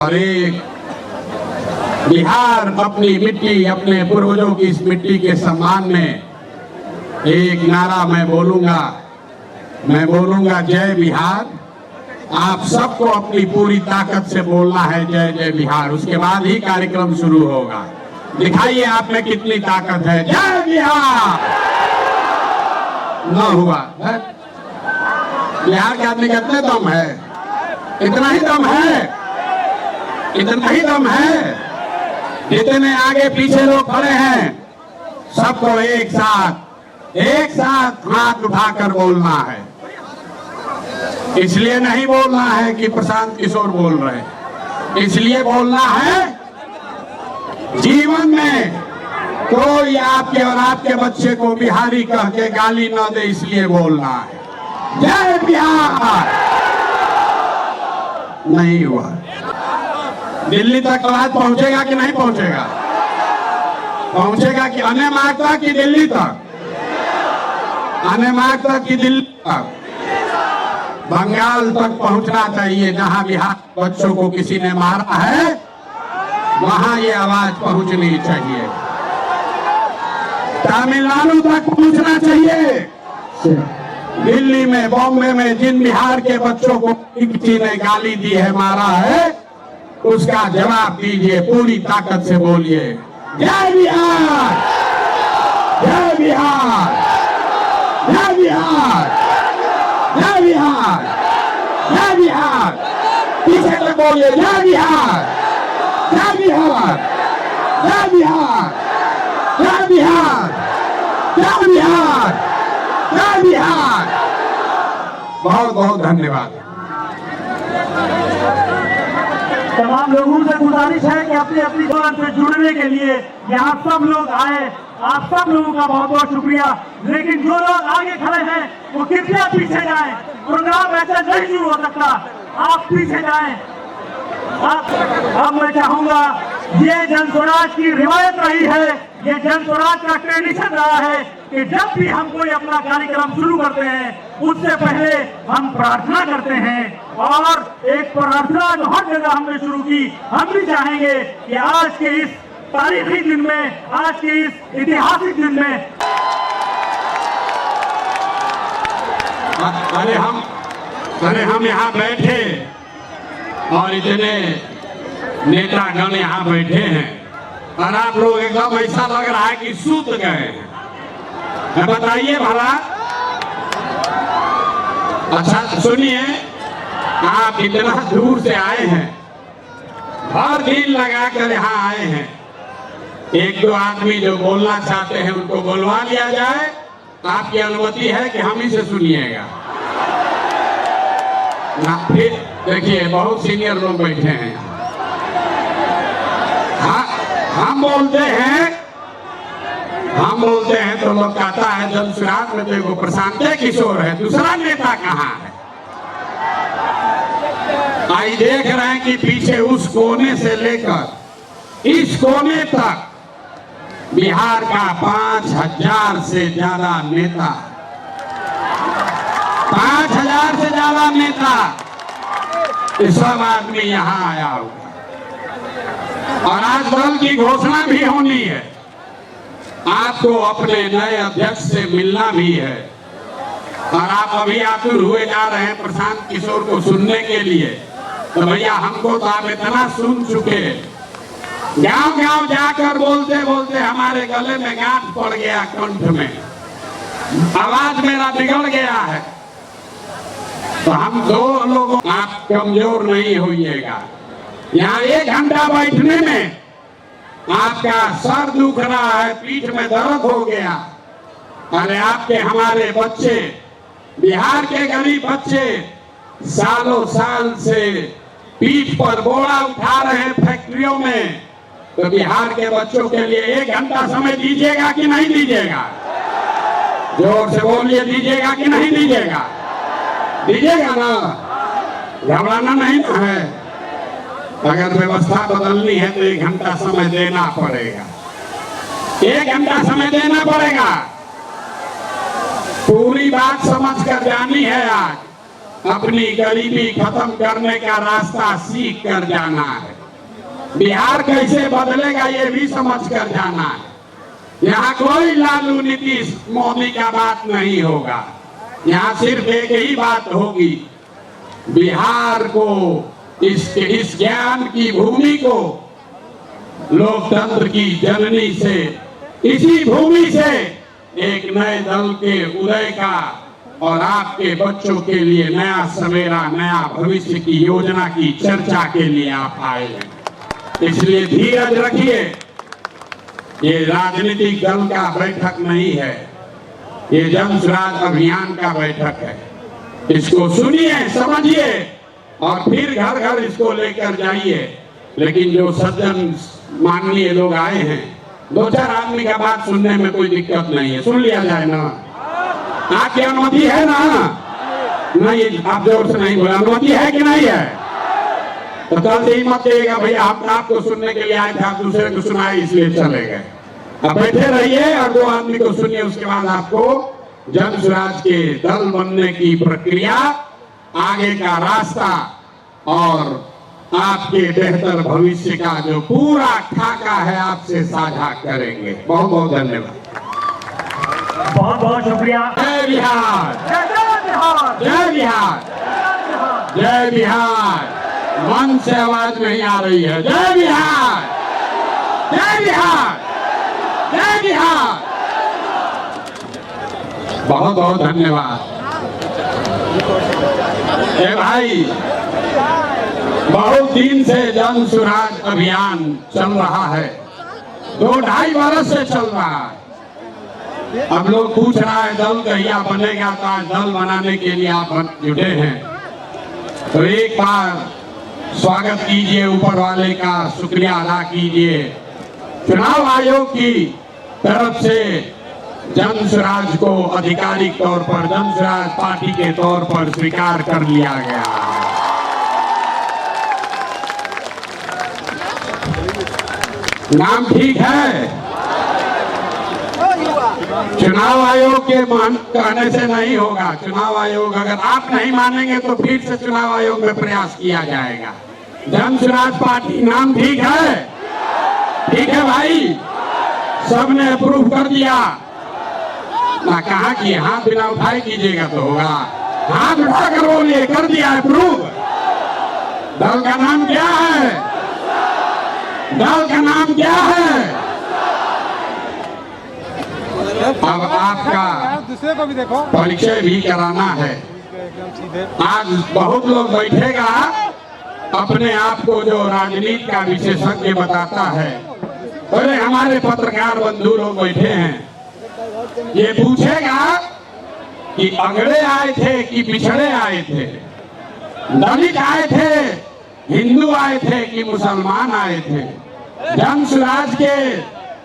और एक बिहार अपनी मिट्टी, अपने पूर्वजों की इस मिट्टी के सम्मान में एक नारा मैं बोलूंगा जय बिहार। आप सबको अपनी पूरी ताकत से बोलना है जय जय बिहार। उसके बाद ही कार्यक्रम शुरू होगा। दिखाइए आप में कितनी ताकत है। जय बिहार। न हुआ है? बिहार के आदमी कितने दम है? इतना ही दम है, इतना ही दम है। जितने आगे पीछे लोग खड़े हैं सबको एक साथ हाथ उठाकर बोलना है। इसलिए नहीं बोलना है कि प्रशांत किशोर बोल रहे हैं, इसलिए बोलना है जीवन में कोई आपके और आपके बच्चे को बिहारी कह के गाली न दे, इसलिए बोलना है जय बिहार। नहीं हुआ। दिल्ली तक आवाज पहुंचेगा कि नहीं पहुंचेगा? पहुंचेगा कि अन्य मार्ग तक कि दिल्ली तक? अन्य मार्ग तक कि दिल्ली तक? बंगाल तक पहुंचना चाहिए। जहां बिहार बच्चों को किसी ने मारा है वहां ये आवाज पहुंचनी चाहिए। तमिलनाडु तक पहुंचना चाहिए। दिल्ली में, बॉम्बे में जिन बिहार के बच्चों को किसी ने गाली दी है, मारा है, उसका जवाब दीजिए। पूरी ताकत से बोलिए जय बिहार, जय बिहार, जय बिहार, जय बिहार, जय बिहार। पीछे तक बोलिए जय बिहार, जय बिहार, जय बिहार, जय बिहार, जय बिहार, जय बिहार। बहुत बहुत धन्यवाद। तमाम लोगों से गुजारिश है कि अपनी अपनी जगह से जुड़ने के लिए यहाँ सब लोग आए। आप सब लोगों का बहुत बहुत शुक्रिया। लेकिन जो लोग आगे खड़े हैं वो कृपया पीछे जाएं। प्रोग्राम ऐसे नहीं शुरू हो सकता, आप पीछे जाएं। अब मैं चाहूंगा, ये जन स्वराज की रिवायत रही है, ये जन स्वराज का ट्रेडिशन रहा है कि जब भी हम कोई अपना कार्यक्रम शुरू करते हैं उससे पहले हम प्रार्थना करते हैं। और एक प्रार्थना जो हर जगह हमने शुरू की, हम भी चाहेंगे कि आज के इस तारीखी दिन में, आज के इस ऐतिहासिक दिन में अरे हम यहाँ बैठे और इतने नेतागण यहाँ बैठे हैं और आप लोग एकदम ऐसा लग रहा है कि सूत गए हैं। बताइए भला। अच्छा सुनिए, आप इतना दूर से आए हैं, हर दिन लगाकर यहाँ आए हैं। एक दो आदमी जो बोलना चाहते हैं उनको बोलवा लिया जाए। आपकी अनुमति है कि हम ही से सुनिएगा ना? फिर देखिए बहुत सीनियर लोग बैठे हैं। हाँ, हम बोलते हैं तो लोग कहता है जन स्वराज में तो एगो प्रशांत किशोर है, दूसरा नेता कहाँ है? आई देख रहे हैं कि पीछे उस कोने से लेकर इस कोने तक बिहार का 5000 से ज्यादा नेता, 5000 से ज्यादा नेता, सब आदमी यहाँ आया होगा। और आज दल की घोषणा भी होनी है। आपको अपने नए अध्यक्ष से मिलना भी है और आप अभी आतुर हुए जा रहे हैं प्रशांत किशोर को सुनने के लिए। तो भैया हमको तो आप इतना सुन चुके, गांव गांव जाकर बोलते बोलते हमारे गले में गांठ पड़ गया, कंठ में आवाज मेरा बिगड़ गया है। तो हम दो लोगों, आप कमजोर नहीं होइएगा। यहाँ 1 घंटा बैठने में आपका सर दुख रहा है, पीठ में दर्द हो गया। अरे आपके हमारे बच्चे, बिहार के गरीब बच्चे सालों साल से पीठ पर बोरा उठा रहे हैं फैक्ट्रियों में। तो बिहार के बच्चों के लिए 1 घंटा समय दीजिएगा कि नहीं दीजिएगा? जोर से बोलिए, दीजिएगा कि नहीं दीजिएगा? दीजिएगा ना? घबराना नहीं ना है। अगर व्यवस्था बदलनी है तो 1 घंटा समय देना पड़ेगा, 1 घंटा समय देना पड़ेगा। पूरी बात समझ कर जानी है। आज अपनी गरीबी खत्म करने का रास्ता सीख कर जाना है। बिहार कैसे बदलेगा ये भी समझ कर जाना है। यहाँ कोई लालू नीतीश मोदी का बात नहीं होगा। यहाँ सिर्फ एक ही बात होगी, बिहार को इस ज्ञान की भूमि को लोकतंत्र की जननी से, इसी भूमि से एक नए दल के उदय का और आपके बच्चों के लिए नया सवेरा, नया भविष्य की योजना की चर्चा के लिए आप आए हैं। इसलिए धीरज रखिए। ये राजनीतिक दल का बैठक नहीं है, ये जन स्वराज अभियान का बैठक है। इसको सुनिए, समझिए और फिर घर घर इसको लेकर जाइए। लेकिन जो सज्जन माननीय लोग आए हैं, 2-4 आदमी का बात सुनने में कोई दिक्कत नहीं है, सुन लिया जाए ना। आपकी अनुमति है ना? नहीं, आप जोर से नहीं बोले, अनुमति है कि नहीं है? तो कल से ही मत कहिएगा भाई आपको सुनने के लिए आए थे, आप दूसरे को सुनाए इसलिए चले गए। अब बैठे रहिए और 2 आदमी को सुनिए, उसके बाद आपको जन स्वराज के दल बनने की प्रक्रिया, आगे का रास्ता और आपके बेहतर भविष्य का जो पूरा खाका है आपसे साझा करेंगे। बहुत बहुत धन्यवाद। बहुत बहुत शुक्रिया। जय बिहार, जय बिहार, जय बिहार, जय बिहार। मन से आवाज नहीं आ रही है। जय बिहार, जय बिहार, जय बिहार। बहुत बहुत धन्यवाद। भाई, बहुत दिन से जन स्वराज अभियान चल रहा है, 2-2.5 वर्ष से चल रहा है। अब लोग पूछ रहा है दल कहिया बनेगा, तो आज दल बनाने के लिए आप जुटे हैं। तो एक बार स्वागत कीजिए, ऊपर वाले का शुक्रिया अदा कीजिए। चुनाव आयोग की तरफ से जन स्वराज को आधिकारिक तौर पर जन स्वराज पार्टी के तौर पर स्वीकार कर लिया गया। नाम ठीक है? चुनाव आयोग के कहने से नहीं होगा। चुनाव आयोग, अगर आप नहीं मानेंगे तो फिर से चुनाव आयोग में प्रयास किया जाएगा। जन स्वराज पार्टी नाम ठीक है? ठीक है भाई, सबने अप्रूव कर दिया ना? कहा कि हाथ बिना उठाए कीजिएगा तो होगा। हाथ उठाकर बोलिए, कर दिया अप्रूव। दल का नाम क्या है? दल का नाम क्या है? अब आपका दूसरे को भी देखो, परिचय भी कराना है। आज बहुत लोग बैठेगा, अपने आप को जो राजनीति का विशेषज्ञ बताता है। अरे हमारे पत्रकार बंधु लोग बैठे हैं, ये पूछेगा कि अगड़े आए थे कि पिछड़े आए थे, दलित आए थे, हिंदू आए थे कि मुसलमान आए थे। जन स्वराज के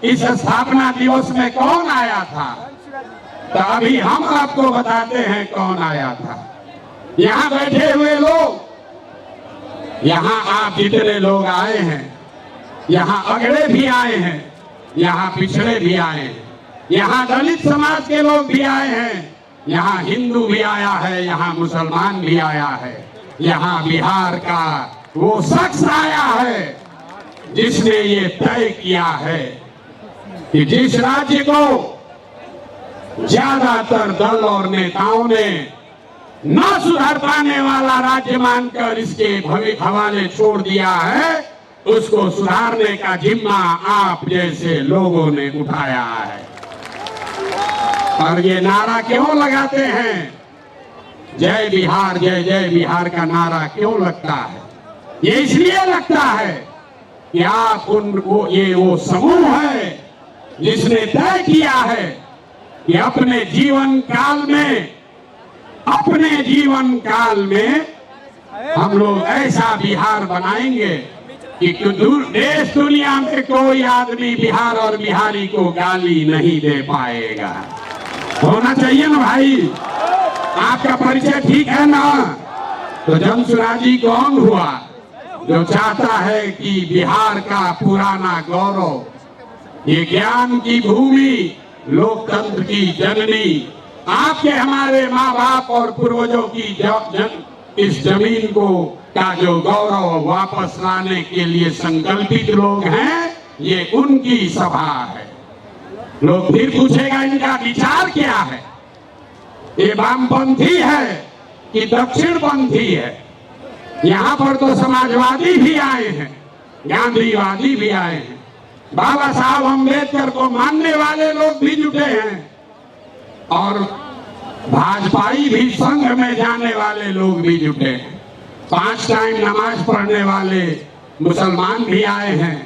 इस स्थापना दिवस में कौन आया था? तो अभी हम आपको बताते हैं कौन आया था। यहाँ बैठे हुए लोग, यहाँ आप जितने लोग आए हैं, यहाँ अगड़े भी आए हैं, यहाँ पिछड़े भी आए हैं, यहाँ दलित समाज के लोग भी आए हैं, यहाँ हिंदू भी आया है, यहाँ मुसलमान भी आया है, यहाँ बिहार का वो शख्स आया है जिसने ये तय किया है कि जिस राज्य को ज्यादातर दल और नेताओं ने न सुधर पाने वाला राज्य मानकर इसके हवाले छोड़ दिया है, उसको सुधारने का जिम्मा आप जैसे लोगों ने उठाया है। और ये नारा क्यों लगाते हैं? जय बिहार, जय जय बिहार का नारा क्यों लगता है? ये इसलिए लगता है कि आप उनको, ये वो समूह है जिसने तय किया है कि अपने जीवन काल में हम लोग ऐसा बिहार बनाएंगे कि देश दुनिया में कोई आदमी बिहार और बिहारी को गाली नहीं दे पाएगा। होना चाहिए ना भाई? आपका परिचय ठीक है ना? तो जन स्वराजी कौन हुआ? जो चाहता है कि बिहार का पुराना गौरव, ये ज्ञान की भूमि, लोकतंत्र की जननी, आपके हमारे माँ बाप और पूर्वजों की इस जमीन को का जो गौरव वापस लाने के लिए संकल्पित लोग हैं, ये उनकी सभा है। लोग फिर पूछेगा इनका विचार क्या है, ये वामपंथी है कि दक्षिणपंथी है। यहाँ पर तो समाजवादी भी आए हैं, गांधीवादी भी आए हैं, बाबा साहब अम्बेडकर को मानने वाले लोग भी जुटे हैं, और भाजपाई भी संघ में जाने वाले लोग भी जुटे हैं। 5 टाइम नमाज पढ़ने वाले मुसलमान भी आए हैं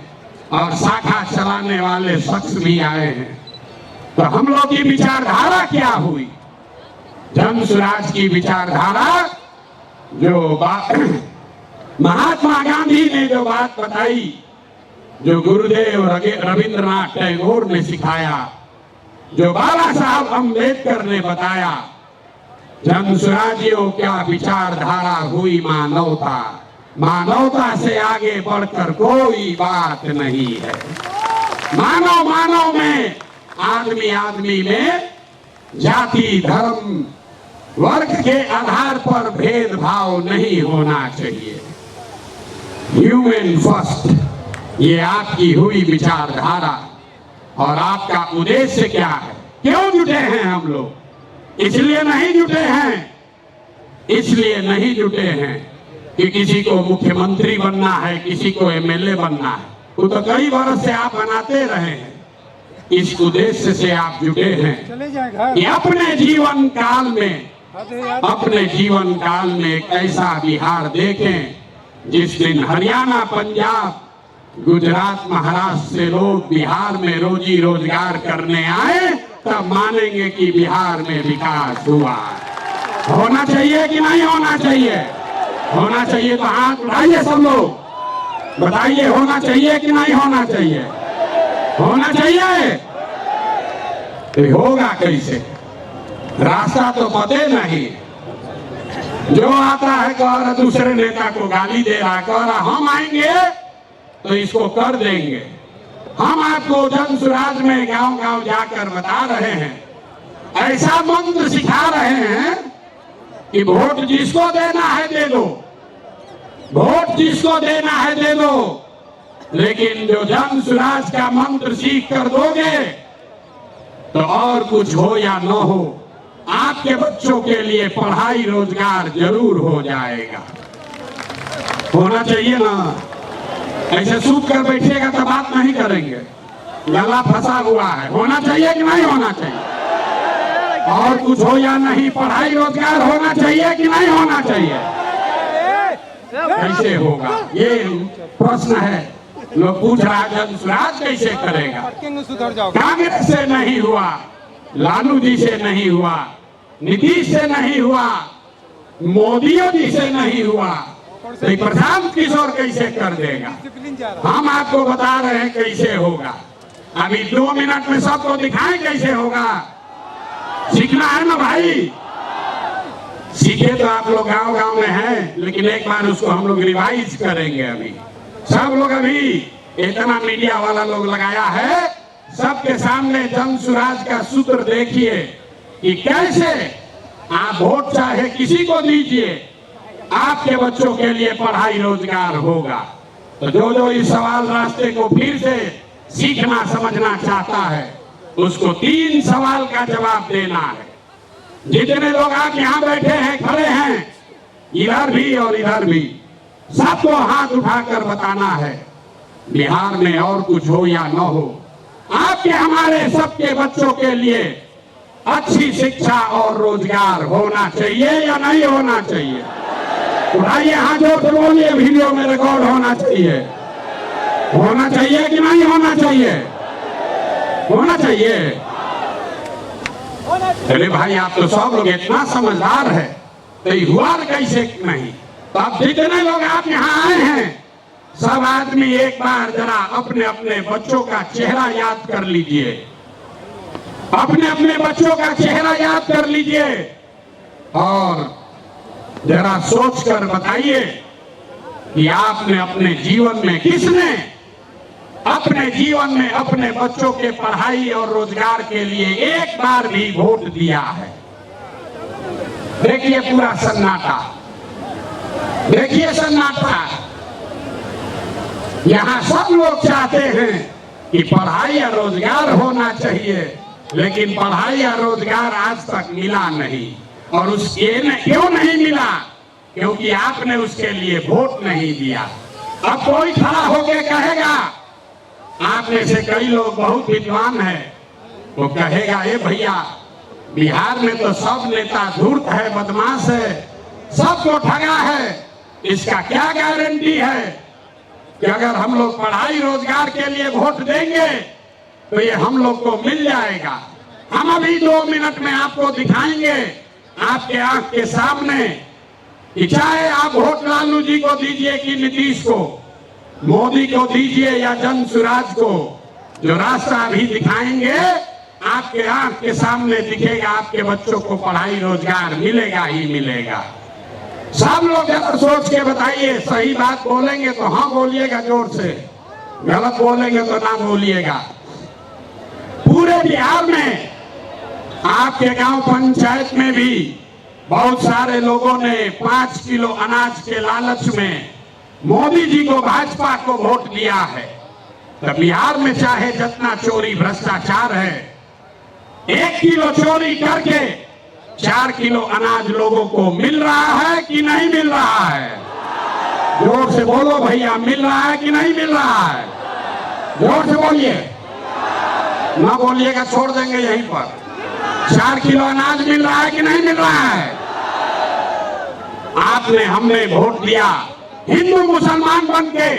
और शाखा चलाने वाले शख्स भी आए हैं। तो हम लोग की विचारधारा क्या हुई? जन स्वराज की विचारधारा जो महात्मा गांधी ने जो बात बताई, जो गुरुदेव रविंद्रनाथ टैगोर ने सिखाया, जो बाबा साहब अम्बेडकर ने बताया, जन स्वराजियों क्या विचारधारा हुई? मानवता। मानवता से आगे बढ़कर कोई बात नहीं है। मानव मानव में, आदमी आदमी में जाति धर्म वर्ग के आधार पर भेदभाव नहीं होना चाहिए। ह्यूमन फर्स्ट, ये आपकी हुई विचारधारा। और आपका उद्देश्य क्या है? क्यों जुटे हैं हम लोग? इसलिए नहीं जुटे हैं कि किसी को मुख्यमंत्री बनना है, किसी को एमएलए बनना है। वो तो कई वर्ष से आप बनाते रहे हैं। इस उद्देश्य से आप जुटे हैं कि अपने जीवन काल में एक ऐसा बिहार देखें जिस दिन हरियाणा, पंजाब, गुजरात, महाराष्ट्र से लोग बिहार में रोजी रोजगार करने आए, तब मानेंगे कि बिहार में विकास हुआ। होना चाहिए कि नहीं होना चाहिए? होना चाहिए तो हाथ उठाइए सब लोग, बताइए होना चाहिए कि नहीं होना चाहिए? होना चाहिए। तो होगा कैसे? रास्ता तो पते नहीं। जो आता है कह रहा दूसरे नेता को गाली दे रहा, कह रहा हम आएंगे तो इसको कर देंगे। हम आपको जन स्वराज में गांव गांव जाकर बता रहे हैं, ऐसा मंत्र सिखा रहे हैं कि वोट जिसको देना है दे दो, वोट जिसको देना है दे दो। लेकिन जो जन स्वराज का मंत्र सीख कर दोगे तो और कुछ हो या न हो, आपके बच्चों के लिए पढ़ाई रोजगार जरूर हो जाएगा। होना चाहिए ना? ऐसे सूख कर बैठिएगा तो बात नहीं करेंगे, गला फंसा हुआ है। होना चाहिए कि नहीं होना चाहिए? और कुछ हो या नहीं, पढ़ाई रोजगार होना चाहिए कि नहीं होना चाहिए? कैसे होगा? ये प्रश्न है। लोग पूछ रहा जन स्वराज कैसे करेगा? कांग्रेस से नहीं हुआ, लालू जी से नहीं हुआ, नीतीश से नहीं हुआ, मोदी जी से नहीं हुआ, तो प्रशांत किशोर कैसे कर देगा? हम आपको बता रहे हैं कैसे होगा। अभी 2 मिनट में सबको दिखाएं कैसे होगा। सीखना है ना भाई? सीखे तो आप लोग गांव गांव में हैं, लेकिन एक बार उसको हम लोग रिवाइज करेंगे। अभी सब लोग, अभी इतना मीडिया वाला लोग लगाया है, सबके सामने जन स्वराज का सूत्र देखिए कि कैसे आप वोट चाहे किसी को दीजिए, आपके बच्चों के लिए पढ़ाई रोजगार होगा। तो जो जो इस सवाल रास्ते को फिर से सीखना समझना चाहता है, उसको 3 सवाल का जवाब देना है। जितने लोग आप यहाँ बैठे हैं, खड़े हैं, इधर भी और इधर भी, सबको हाथ उठाकर बताना है बिहार में और कुछ हो या न हो, आपके हमारे सबके बच्चों के लिए अच्छी शिक्षा और रोजगार होना चाहिए या नहीं होना चाहिए? उठाइए हाथ जोड़ कर बोलिए, वीडियो में रिकॉर्ड होना चाहिए। होना चाहिए कि नहीं होना चाहिए? होना चाहिए। अरे भाई, आप तो सब लोग इतना समझदार है, तो हुआ कैसे नहीं? तो अब जितने लोग आप यहाँ आए हैं, सब आदमी एक बार जरा अपने अपने बच्चों का चेहरा याद कर लीजिए, अपने अपने बच्चों का चेहरा याद कर लीजिए और जरा सोच कर बताइए कि आपने अपने जीवन में, किसने अपने जीवन में अपने बच्चों के पढ़ाई और रोजगार के लिए एक बार भी वोट दिया है? देखिए पूरा सन्नाटा, देखिए सन्नाटा, यहाँ सब लोग चाहते हैं कि पढ़ाई या रोजगार होना चाहिए, लेकिन पढ़ाई या रोजगार आज तक मिला नहीं। और उसके क्यों नहीं मिला? क्योंकि आपने उसके लिए वोट नहीं दिया। अब कोई खड़ा होके कहेगा, आप में से कई लोग बहुत विद्वान हैं, वो कहेगा ए भैया, बिहार में तो सब नेता धूर्त है, बदमाश है, सबको ठगा है। इसका क्या गारंटी है कि अगर हम लोग पढ़ाई रोजगार के लिए वोट देंगे तो ये हम लोग को मिल जाएगा? हम अभी 2 मिनट में आपको दिखाएंगे आपके आंख के सामने कि चाहे आप वोट लालू जी को दीजिए कि नीतीश को, मोदी को दीजिए या जन सुराज को, जो रास्ता अभी दिखाएंगे आपके आंख के सामने दिखेगा। आपके बच्चों को पढ़ाई रोजगार मिलेगा ही मिलेगा। सब लोग अगर सोच के बताइए, सही बात बोलेंगे तो हाँ बोलिएगा जोर से, गलत बोलेंगे तो ना बोलिएगा। पूरे बिहार में आपके गांव पंचायत में भी बहुत सारे लोगों ने 5 किलो अनाज के लालच में मोदी जी को, भाजपा को वोट दिया है। तो बिहार में चाहे जितना चोरी भ्रष्टाचार है, 1 किलो चोरी करके 4 किलो अनाज लोगों को मिल रहा है कि नहीं मिल रहा है? जोर से बोलो भैया, मिल रहा है कि नहीं मिल रहा है? जोर से बोलिए, ना बोलिएगा छोड़ देंगे यहीं पर। 4 किलो अनाज मिल रहा है कि नहीं मिल रहा है? आपने, हमने वोट दिया हिंदू मुसलमान बन के।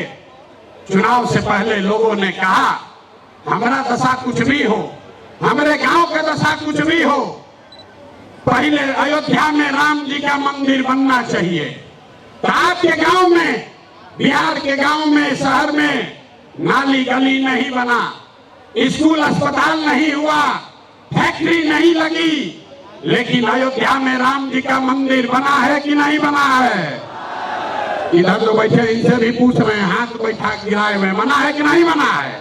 चुनाव से पहले लोगों ने कहा हमारा दशा कुछ भी हो, हमारे गांव का दशा कुछ भी हो, पहले अयोध्या में राम जी का मंदिर बनना चाहिए। तो आपके गांव में, बिहार के गांव में, शहर में नाली गली नहीं बना, स्कूल अस्पताल नहीं हुआ, फैक्ट्री नहीं लगी, लेकिन अयोध्या में राम जी का मंदिर बना है कि नहीं बना है? इधर जो बैठे इनसे भी पूछ रहे हैं, हाथ बैठा गिराए हुए, बना है कि नहीं बना है?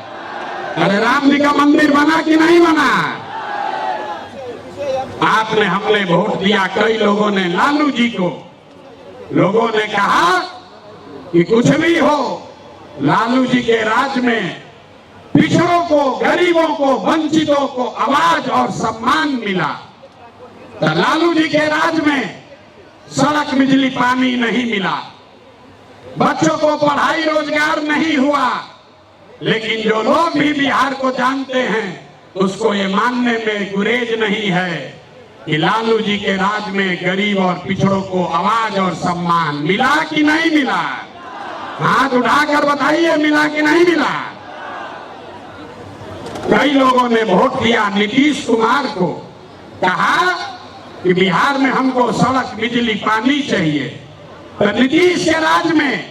अरे राम जी का मंदिर बना कि नहीं बना? आपने, हमने वोट दिया कई लोगों ने लालू जी को। लोगों ने कहा कि कुछ भी हो, लालू जी के राज में पिछड़ों को, गरीबों को, वंचितों को आवाज और सम्मान मिला। तो लालू जी के राज में सड़क, बिजली, पानी नहीं मिला, बच्चों को पढ़ाई रोजगार नहीं हुआ। लेकिन जो लोग भी बिहार को जानते हैं उसको ये मानने में गुरेज नहीं है कि लालू जी के राज में गरीब और पिछड़ों को आवाज और सम्मान मिला कि नहीं मिला? हाथ उठाकर बताइए, मिला कि नहीं मिला? कई लोगों ने वोट दिया नीतीश कुमार को, कहा कि बिहार में हमको सड़क, बिजली, पानी चाहिए। तो नीतीश के राज में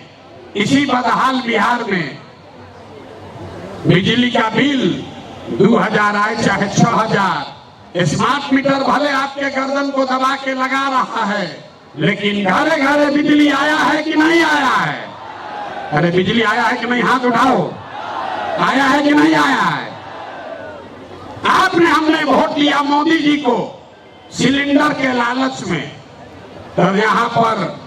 इसी बदहाल बिहार में बिजली का बिल 2000 आए चाहे 6000, स्मार्ट मीटर भले आपके गर्दन को दबा के लगा रहा है, लेकिन घरे घरे बिजली आया है कि नहीं आया है? अरे बिजली आया है कि नहीं? हाथ उठाओ, आया है कि नहीं आया है? आपने, हमने वोट दिया मोदी जी को सिलेंडर के लालच में। तो यहाँ पर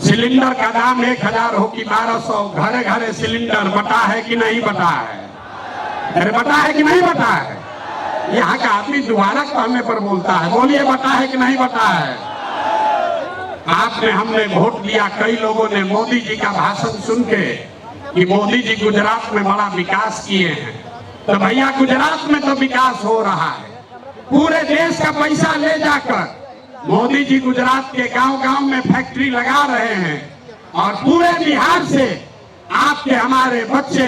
सिलेंडर का दाम 1000 हो कि 1200, घरे घरे सिलेंडर बटा है कि नहीं बटा है? अरे बटा है कि नहीं बटा है? यहाँ का आदमी दोबारा कहने पर बोलता है, बोलिए बटा है कि नहीं बटा है? आपने, हमने वोट दिया कई लोगों ने मोदी जी का भाषण सुन के कि मोदी जी गुजरात में बड़ा विकास किए हैं। तो भैया गुजरात में तो विकास हो रहा है, पूरे देश का पैसा ले जाकर मोदी जी गुजरात के गांव-गांव में फैक्ट्री लगा रहे हैं और पूरे बिहार से आपके, हमारे बच्चे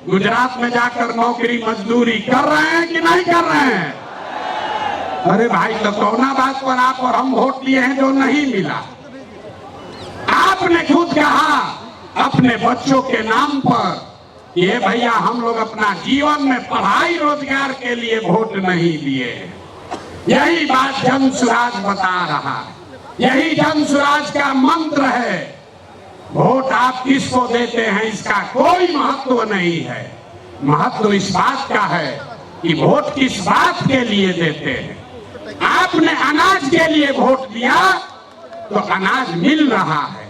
गुजरात में जाकर नौकरी मजदूरी कर रहे हैं कि नहीं कर रहे हैं? अरे भाई, तो कौना बात पर आप और हम वोट दिए हैं जो नहीं मिला? आपने खुद कहा अपने बच्चों के नाम पर, ये भैया हम लोग अपना जीवन में पढ़ाई रोजगार के लिए वोट नहीं दिए। यही बात जन सुराज बता रहा है, यही जन सुराज का मंत्र है। वोट आप किसको देते हैं इसका कोई महत्व नहीं है। महत्व इस बात का है कि वोट किस बात के लिए देते हैं। आपने अनाज के लिए वोट दिया तो अनाज मिल रहा है,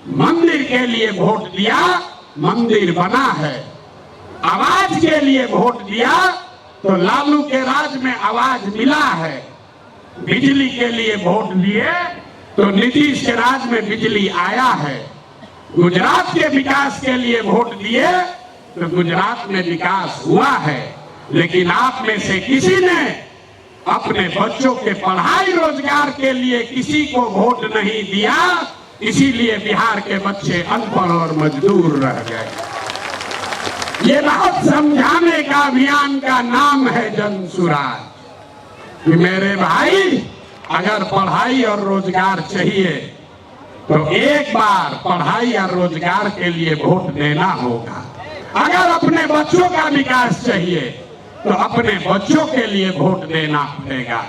मंदिर के लिए वोट दिया, मंदिर बना है। आवाज के लिए वोट दिया तो लालू के राज में आवाज मिला है। बिजली के लिए वोट दिए तो नीतीश के राज में बिजली आया है। गुजरात के विकास के लिए वोट दिए तो गुजरात में विकास हुआ है। लेकिन आप में से किसी ने अपने बच्चों के पढ़ाई रोजगार के लिए किसी को वोट नहीं दिया, इसीलिए बिहार के बच्चे अनपढ़ और मजदूर रह गए। ये बहुत समझाने का अभियान का नाम है जन सुराज कि मेरे भाई, अगर पढ़ाई और रोजगार चाहिए तो एक बार पढ़ाई और रोजगार के लिए वोट देना होगा। अगर अपने बच्चों का विकास चाहिए तो अपने बच्चों के लिए वोट देना पड़ेगा।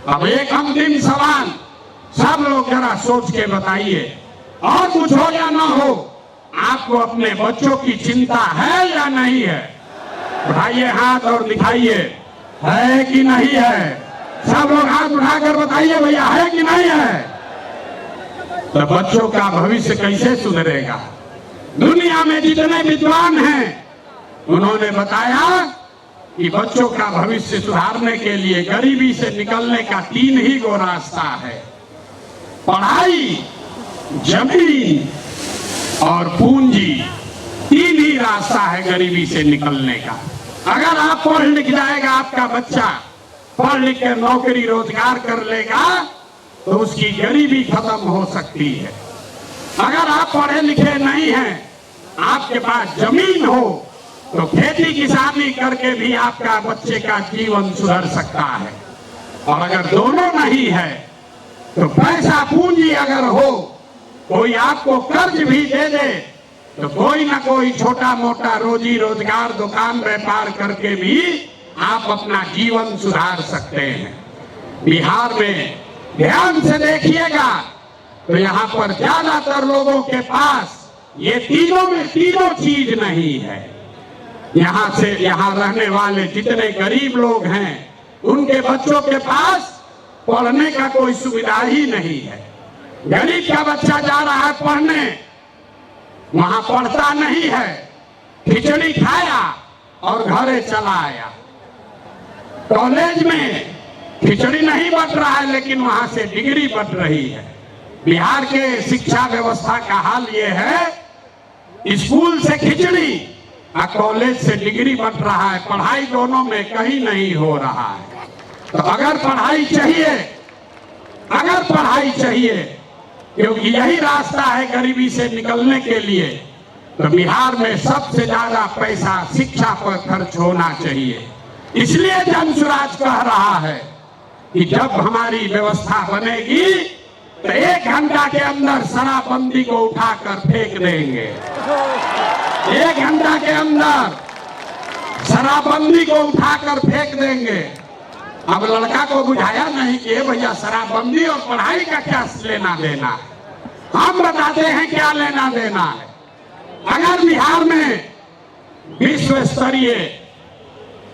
अब एक अंतिम सवाल, सब लोग जरा सोच के बताइए, और कुछ हो या ना हो, आपको अपने बच्चों की चिंता है या नहीं है? उठाइए हाथ और दिखाइए, है कि नहीं है? सब लोग हाथ उठाकर बताइए भैया, है कि नहीं है? तो बच्चों का भविष्य कैसे सुधरेगा? दुनिया में जितने विद्वान हैं उन्होंने बताया कि बच्चों का भविष्य सुधारने के लिए गरीबी से निकलने का 3 ही गो रास्ता है, पढ़ाई, जमीन और पूंजी। 3 ही रास्ता है गरीबी से निकलने का। अगर आप पढ़ लिख जाएगा, आपका बच्चा पढ़ लिख कर नौकरी रोजगार कर लेगा तो उसकी गरीबी खत्म हो सकती है। अगर आप पढ़े लिखे नहीं हैं, आपके पास जमीन हो तो खेती किसानी करके भी आपका बच्चे का जीवन सुधर सकता है। और अगर दोनों नहीं है तो पैसा पूंजी अगर हो, कोई आपको कर्ज भी दे दे तो कोई ना कोई छोटा मोटा रोजी रोजगार दुकान व्यापार करके भी आप अपना जीवन सुधार सकते हैं। बिहार में ध्यान से देखिएगा तो यहाँ पर ज्यादातर लोगों के पास ये तीनों चीज नहीं है। यहाँ रहने वाले जितने गरीब लोग हैं उनके बच्चों के पास पढ़ने का कोई सुविधा ही नहीं है। गरीब का बच्चा जा रहा है पढ़ने, वहां पढ़ता नहीं है, खिचड़ी खाया और घरे चला आया। कॉलेज में खिचड़ी नहीं बट रहा है लेकिन वहां से डिग्री बट रही है। बिहार के शिक्षा व्यवस्था का हाल ये है, स्कूल से खिचड़ी और कॉलेज से डिग्री बट रहा है, पढ़ाई दोनों में कहीं नहीं हो रहा है। तो अगर पढ़ाई चाहिए क्योंकि यही रास्ता है गरीबी से निकलने के लिए, तो बिहार में सबसे ज्यादा पैसा शिक्षा पर खर्च होना चाहिए। इसलिए जन सुराज कह रहा है कि जब हमारी व्यवस्था बनेगी तो 1 घंटा के अंदर शराबबंदी को उठाकर फेंक देंगे। 1 घंटा के अंदर शराबबंदी को उठाकर फेंक देंगे। अब लड़का को बुझाया नहीं कि भैया शराबबंदी और पढ़ाई का क्या लेना देना है, हम बताते हैं क्या लेना देना है। अगर बिहार में विश्व स्तरीय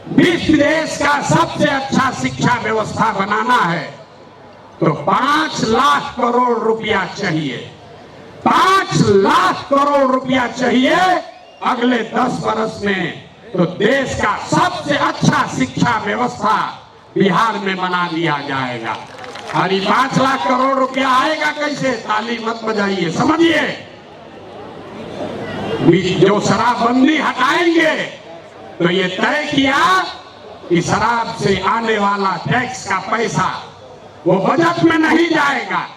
देश का सबसे अच्छा शिक्षा व्यवस्था बनाना है तो 5 लाख करोड़ रुपया चाहिए। 5 लाख करोड़ रुपया चाहिए अगले 10 वर्ष में, तो देश का सबसे अच्छा शिक्षा व्यवस्था बिहार में बना दिया जाएगा। और ये 5 लाख करोड़ रुपया आएगा कैसे? ताली मत बजाइए, समझिए। जो शराबबंदी हटाएंगे तो ये तय किया कि शराब से आने वाला टैक्स का पैसा वो बजट में नहीं जाएगा,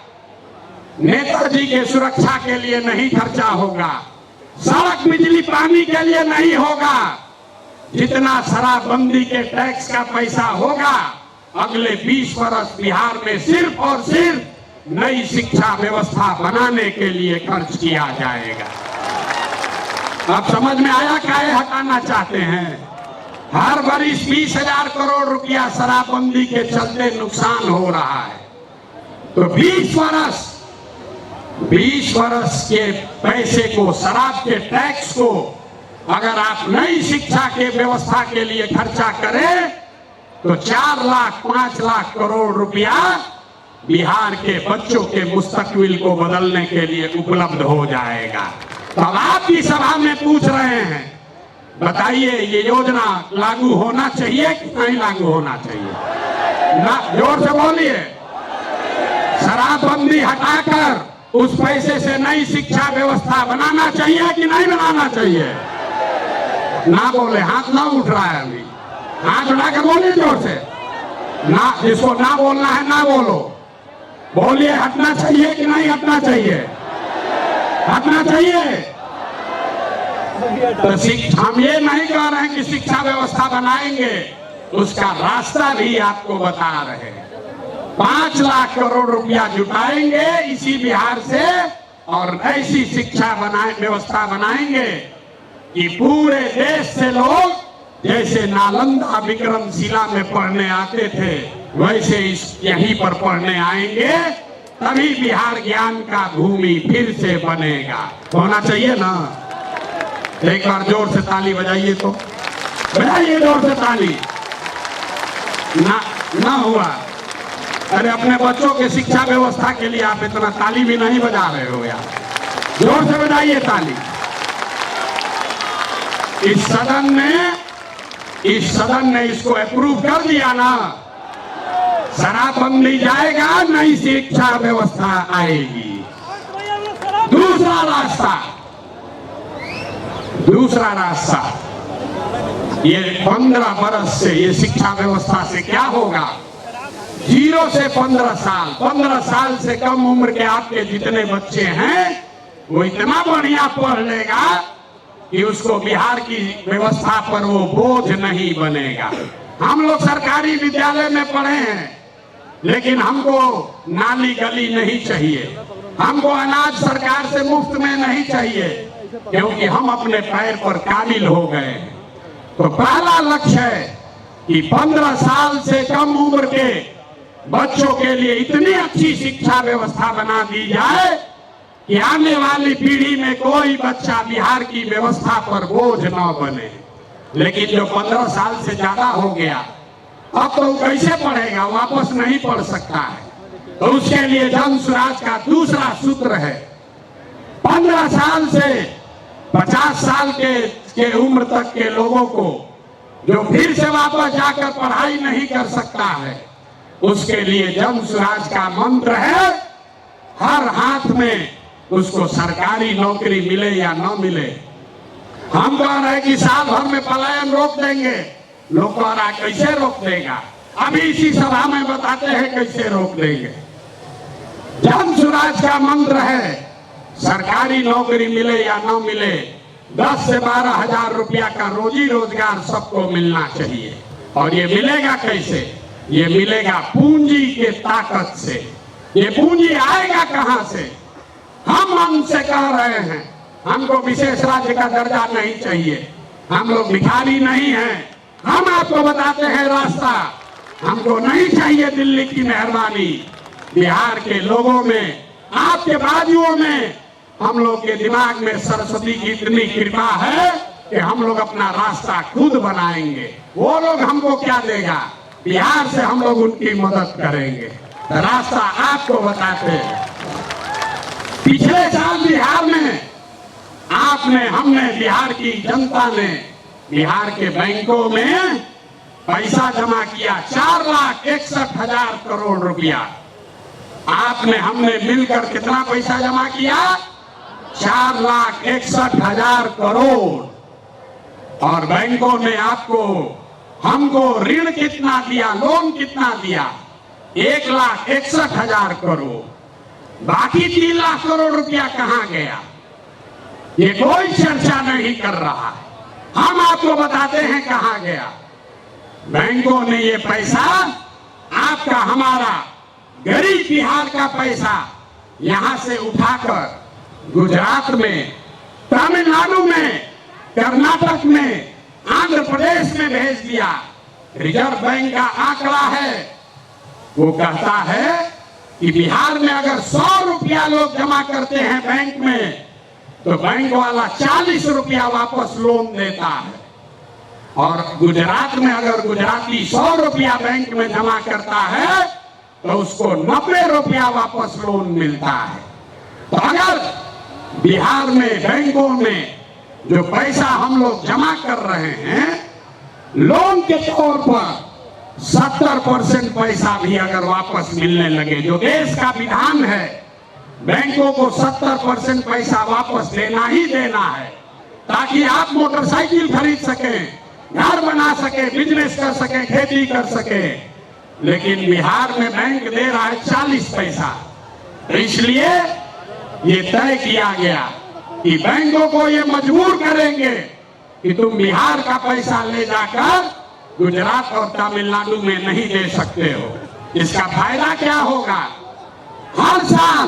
नेताजी के सुरक्षा के लिए नहीं खर्चा होगा, सड़क बिजली पानी के लिए नहीं होगा। जितना शराबबंदी के टैक्स का पैसा होगा अगले 20 वर्ष बिहार में सिर्फ और सिर्फ नई शिक्षा व्यवस्था बनाने के लिए खर्च किया जाएगा। अब समझ में आया काहे हटाना चाहते हैं? हर वर्ष 20,000 करोड़ रुपया शराबबंदी के चलते नुकसान हो रहा है, तो 20 वर्ष के पैसे को, शराब के टैक्स को अगर आप नई शिक्षा के व्यवस्था के लिए खर्चा करें तो 4 लाख 5 लाख करोड़ रुपया बिहार के बच्चों के मुस्तकबिल को बदलने के लिए उपलब्ध हो जाएगा। तो अब आपकी सभा में पूछ रहे हैं, बताइए ये योजना लागू होना चाहिए कि नहीं लागू होना चाहिए? ना, जोर से बोलिए। शराबबंदी हटाकर उस पैसे से नई शिक्षा व्यवस्था बनाना चाहिए कि नहीं बनाना चाहिए? ना बोले, हाथ ना उठ रहा है अभी, हाथ उठा के बोलिए जोर से। ना, जिसको ना बोलना है ना बोलो, बोलिए हटना चाहिए कि नहीं हटना चाहिए? हटना चाहिए। तो हम ये नहीं कह रहे हैं कि शिक्षा व्यवस्था बनाएंगे, उसका रास्ता भी आपको बता रहे हैं। 5 लाख करोड़ रुपया जुटाएंगे इसी बिहार से और ऐसी शिक्षा व्यवस्था बनाएंगे कि पूरे देश से लोग जैसे नालंदा विक्रमशिला में पढ़ने आते थे वैसे यहीं पर पढ़ने आएंगे, तभी बिहार ज्ञान का भूमि फिर से बनेगा। होना चाहिए ना? एक बार जोर से ताली बजाइए, तो बजाइए जोर से ताली। ना हुआ? अरे अपने बच्चों के शिक्षा व्यवस्था के लिए आप इतना ताली भी नहीं बजा रहे हो यार, जोर से बजाइए ताली। इस सदन ने इसको अप्रूव कर दिया ना, शराबबंदी जाएगा, नई शिक्षा व्यवस्था आएगी। दूसरा रास्ता ये 15 बरस से ये शिक्षा व्यवस्था से क्या होगा? 0 से 15 साल, 15 साल से कम उम्र के आपके जितने बच्चे हैं वो इतना बढ़िया पढ़ लेगा कि उसको बिहार की व्यवस्था पर वो बोझ नहीं बनेगा। हम लोग सरकारी विद्यालय में पढ़े हैं, लेकिन हमको नाली गली नहीं चाहिए, हमको अनाज सरकार से मुफ्त में नहीं चाहिए, क्योंकि हम अपने पैर पर काबिल हो गए हैं। तो पहला लक्ष्य है कि 15 साल से कम उम्र के बच्चों के लिए इतनी अच्छी शिक्षा व्यवस्था बना दी जाए कि आने वाली पीढ़ी में कोई बच्चा बिहार की व्यवस्था पर बोझ न बने। लेकिन जो 15 साल से ज्यादा हो गया, अब तो कैसे पढ़ेगा? वापस नहीं पढ़ सकता है। तो उसके लिए जन स्वराज का दूसरा सूत्र है, 15 साल से 50 साल के उम्र तक के लोगों को जो फिर से वापस जाकर पढ़ाई नहीं कर सकता है, उसके लिए जन स्वराज का मंत्र है, हर हाथ में उसको सरकारी नौकरी मिले या न मिले। हम कह रहे हैं कि साल भर में पलायन रोक देंगे, लोग कह रहा है कैसे रोक देगा? अभी इसी सभा में बताते हैं कैसे रोक देंगे। जन स्वराज का मंत्र है, सरकारी नौकरी मिले या न मिले, 10 से 12 हजार रुपया का रोजी रोजगार सबको मिलना चाहिए। और ये मिलेगा कैसे? ये मिलेगा पूंजी के ताकत से। ये पूंजी आएगा कहां से? हम हमसे कह रहे हैं, हमको विशेष राज्य का दर्जा नहीं चाहिए, हम लोग भिखारी नहीं हैं। हम आपको बताते हैं रास्ता, हमको नहीं चाहिए दिल्ली की मेहरबानी। बिहार के लोगों में, आपके बाजुओं में, हम लोग के दिमाग में सरस्वती की इतनी कृपा है कि हम लोग अपना रास्ता खुद बनाएंगे। वो लोग हमको क्या देगा? बिहार से हम लोग उनकी मदद करेंगे। रास्ता आपको बताते हैं। पिछले साल बिहार में हमने बिहार की जनता ने बिहार के बैंकों में पैसा जमा किया, 4,61,000 करोड़ रुपया। हमने मिलकर कितना पैसा जमा किया? 4,61,000 करोड़। और बैंकों ने हमको ऋण कितना दिया, लोन कितना दिया? 1,61,000 करोड़। बाकी 3 लाख करोड़ रुपया कहां गया? ये कोई चर्चा नहीं कर रहा है। हम आपको बताते हैं कहां गया। बैंकों ने ये पैसा, आपका हमारा गरीब बिहार का पैसा यहां से उठाकर गुजरात में, तमिलनाडु में, कर्नाटक में, आंध्र प्रदेश में भेज दिया। रिजर्व बैंक का आंकड़ा है, वो कहता है कि बिहार में अगर 100 रुपया लोग जमा करते हैं बैंक में, तो बैंक वाला 40 रुपया वापस लोन देता है। और गुजरात में अगर गुजराती 100 रुपया बैंक में जमा करता है तो उसको 90 रुपया वापस लोन मिलता है। तो अगर बिहार में बैंकों में जो पैसा हम लोग जमा कर रहे हैं लोन के तौर पर 70% पैसा भी अगर वापस मिलने लगे, जो देश का विधान है बैंकों को 70% पैसा वापस देना ही देना है, ताकि आप मोटरसाइकिल खरीद सकें, घर बना सके, बिजनेस कर सके, खेती कर सके। लेकिन बिहार में बैंक दे रहा है 40 पैसा। तो इसलिए ये तय किया गया कि बैंकों को ये मजबूर करेंगे कि तुम बिहार का पैसा ले जाकर गुजरात और तमिलनाडु में नहीं दे सकते हो। इसका फायदा क्या होगा? हर साल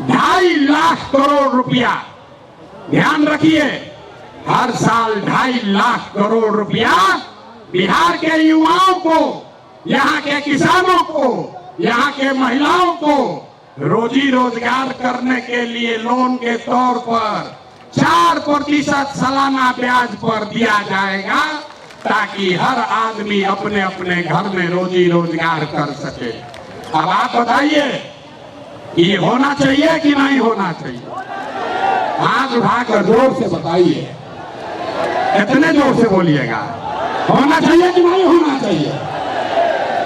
2.5 लाख करोड़ रुपया, ध्यान रखिए, हर साल 2.5 लाख करोड़ रुपया बिहार के युवाओं को, यहाँ के किसानों को, यहाँ के महिलाओं को रोजी रोजगार करने के लिए लोन के तौर पर 4% सालाना ब्याज पर दिया जाएगा, ताकि हर आदमी अपने अपने घर में रोजी रोजगार कर सके। अब आप बताइए ये होना चाहिए कि नहीं होना चाहिए? हाथ उठाकर जोर से बताइए, इतने जोर से बोलिएगा, होना चाहिए कि नहीं होना चाहिए?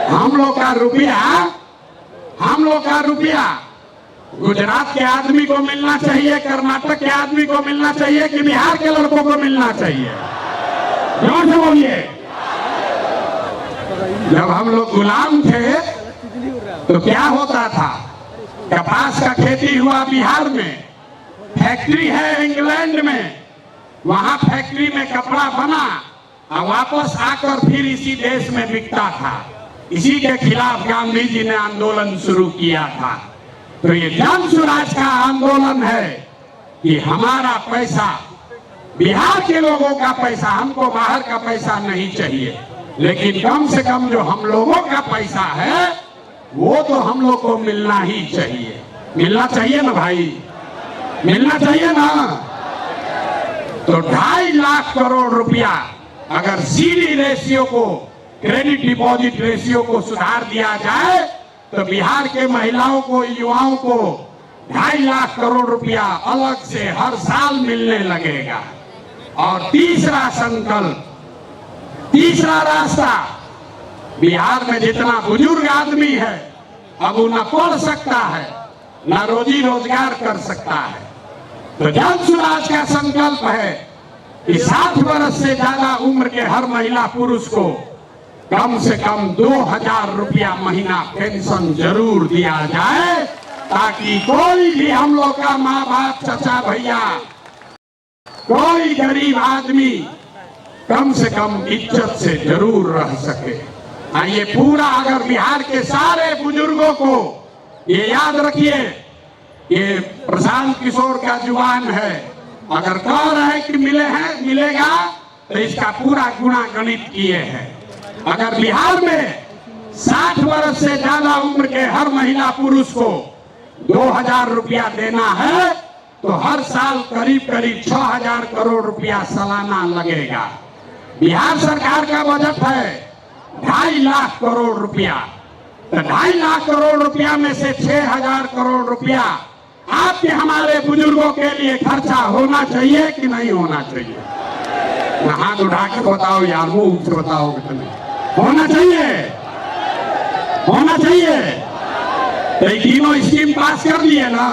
हम लोग का रुपया गुजरात के आदमी को मिलना चाहिए, कर्नाटक के आदमी को मिलना चाहिए कि बिहार के लड़कों को मिलना चाहिए? जोर से बोलिए। जब हम लोग गुलाम थे तो क्या होता था? कपास का खेती हुआ बिहार में, फैक्ट्री है इंग्लैंड में, वहां फैक्ट्री में कपड़ा बना और वापस आकर फिर इसी देश में बिकता था। इसी के खिलाफ गांधी जी ने आंदोलन शुरू किया था। तो ये जन स्वराज का आंदोलन है कि हमारा पैसा, बिहार के लोगों का पैसा, हमको बाहर का पैसा नहीं चाहिए, लेकिन कम से कम जो हम लोगों का पैसा है वो तो हम लोग को मिलना ही चाहिए। मिलना चाहिए ना भाई, मिलना चाहिए ना। तो 2.5 लाख करोड़ रुपया अगर सीडी रेशियो को, क्रेडिट डिपॉजिट रेशियो को सुधार दिया जाए तो बिहार के महिलाओं को, युवाओं को 2.5 लाख करोड़ रुपया अलग से हर साल मिलने लगेगा। और तीसरा संकल्प, तीसरा रास्ता, बिहार में जितना बुजुर्ग आदमी है अब वो न पढ़ सकता है न रोजी रोजगार कर सकता है, तो जन स्वराज का संकल्प है कि 60 वर्ष से ज्यादा उम्र के हर महिला पुरुष को कम से कम 2,000 रुपया महीना पेंशन जरूर दिया जाए, ताकि कोई भी हम लोग का माँ बाप, चाचा भैया, कोई गरीब आदमी कम से कम इज्जत से जरूर रह सके। ये पूरा अगर बिहार के सारे बुजुर्गों को ये याद रखिए, ये प्रशांत किशोर का जुबान है, अगर कह रहे हैं कि मिलेगा तो इसका पूरा गुणा गणित किए हैं। अगर बिहार में 60 वर्ष से ज्यादा उम्र के हर महिला पुरुष को 2,000 रुपया देना है तो हर साल करीब करीब 6,000 करोड़ रुपया सालाना लगेगा। बिहार सरकार का बजट है 2.5 लाख करोड़ रुपया, तो 2.5 लाख करोड़ रुपया में से 6,000 करोड़ रुपया आपके हमारे बुजुर्गों के लिए खर्चा होना चाहिए कि नहीं होना चाहिए? हाथ उठा के बताओ यार, मुंह से बताओ कितने होना चाहिए? होना चाहिए। तो ये तीनों स्कीम पास कर लिए ना,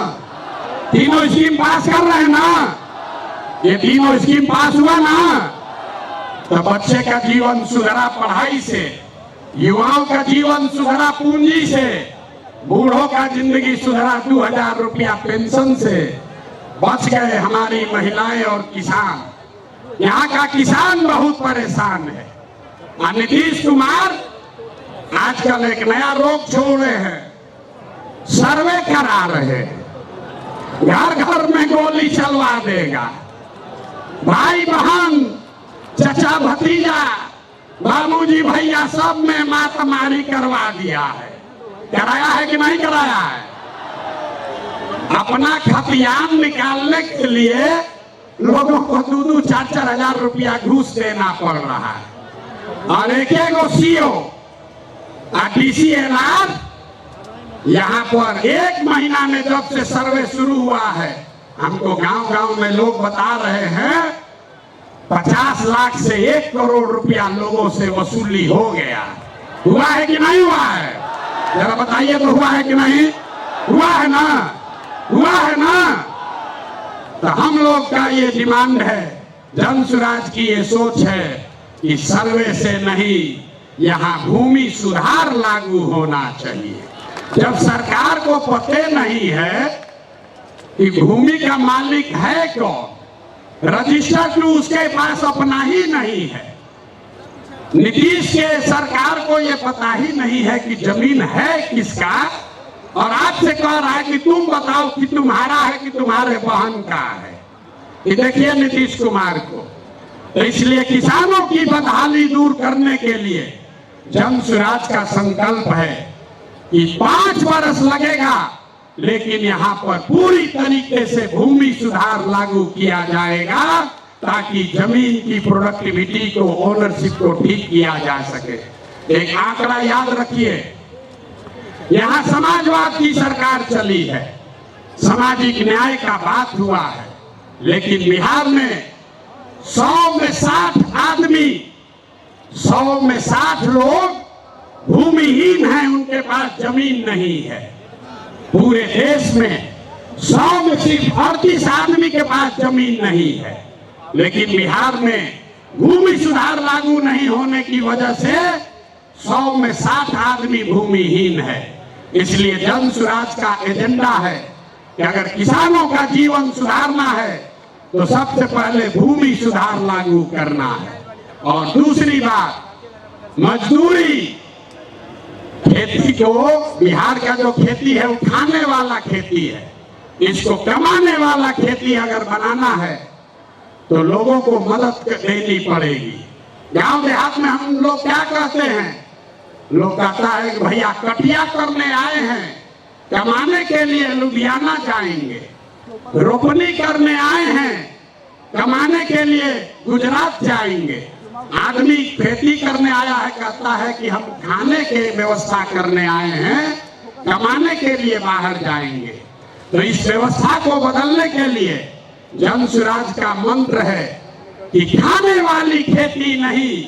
तीनों स्कीम पास कर रहे हैं ना, ये तीनों स्कीम पास हुआ ना, तो बच्चे का जीवन सुधरा पढ़ाई से, युवाओं का जीवन सुधरा पूंजी से, बूढ़ों का जिंदगी सुधरा 2,000 रुपया पेंशन से, बच गए हमारी महिलाएं और किसान। यहाँ का किसान बहुत परेशान है। नीतीश कुमार आजकल एक नया रोग छोड़े हैं, सर्वे करा रहे हैं, घर घर में गोली चलवा देगा, भाई बहन, चचा भतीजा, बाबूजी भैया सब में मातमारी करवा दिया है। कराया है कि नहीं कराया है? अपना खतियान निकालने के लिए लोगों को 2-2, 4-4 हजार रुपया घूस देना पड़ रहा है। और एक सीओ, डीसीएलआर यहाँ पर 1 महीना में जब से सर्वे शुरू हुआ है, हमको गांव-गांव में लोग बता रहे हैं 50 लाख से 1 करोड़ रुपया लोगों से वसूली हो गया। हुआ है कि नहीं हुआ है? जरा बताइए तो हुआ है कि नहीं? हुआ है ना? हुआ है ना? तो हम लोग का ये डिमांड है, जन स्वराज की ये सोच है कि सर्वे से नहीं, यहाँ भूमि सुधार लागू होना चाहिए। जब सरकार को पते नहीं है कि भूमि का मालिक है कौन, रजिस्टर टू उसके पास अपना ही नहीं है। नीतीश के सरकार को ये पता ही नहीं है कि जमीन है किसका, और आपसे कह रहा है कि तुम बताओ कि तुम्हारा है कि तुम्हारे बहन का है। ये देखिए नीतीश कुमार को। तो इसलिए किसानों की बदहाली दूर करने के लिए जन स्वराज का संकल्प है कि 5 वर्ष लगेगा, लेकिन यहाँ पर पूरी तरीके से भूमि सुधार लागू किया जाएगा ताकि जमीन की प्रोडक्टिविटी को, ओनरशिप को ठीक किया जा सके। एक आंकड़ा याद रखिए, यहाँ समाजवाद की सरकार चली है, सामाजिक न्याय का बात हुआ है, लेकिन बिहार में 100 में 60 आदमी, 100 में 60 लोग भूमिहीन हैं, उनके पास जमीन नहीं है। पूरे देश में 100 में सिर्फ 38 आदमी के पास जमीन नहीं है, लेकिन बिहार में भूमि सुधार लागू नहीं होने की वजह से 100 में 60 आदमी भूमिहीन है। इसलिए जन स्वराज का एजेंडा है कि अगर किसानों का जीवन सुधारना है तो सबसे पहले भूमि सुधार लागू करना है। और दूसरी बात, मजदूरी। खेती को, बिहार का जो खेती है वो खाने वाला खेती है, इसको कमाने वाला खेती अगर बनाना है तो लोगों को मदद देनी पड़ेगी। गांव देहात में हम लोग क्या कहते हैं, लोग कहता है कि भैया कटिया करने आए हैं, कमाने के लिए लुधियाना जाएंगे, रोपनी करने आए हैं, कमाने के लिए गुजरात जाएंगे। आदमी खेती करने आया है, कहता है कि हम खाने के व्यवस्था करने आए हैं, कमाने के लिए बाहर जाएंगे। तो इस व्यवस्था को बदलने के लिए जन स्वराज का मंत्र है कि खाने वाली खेती नहीं,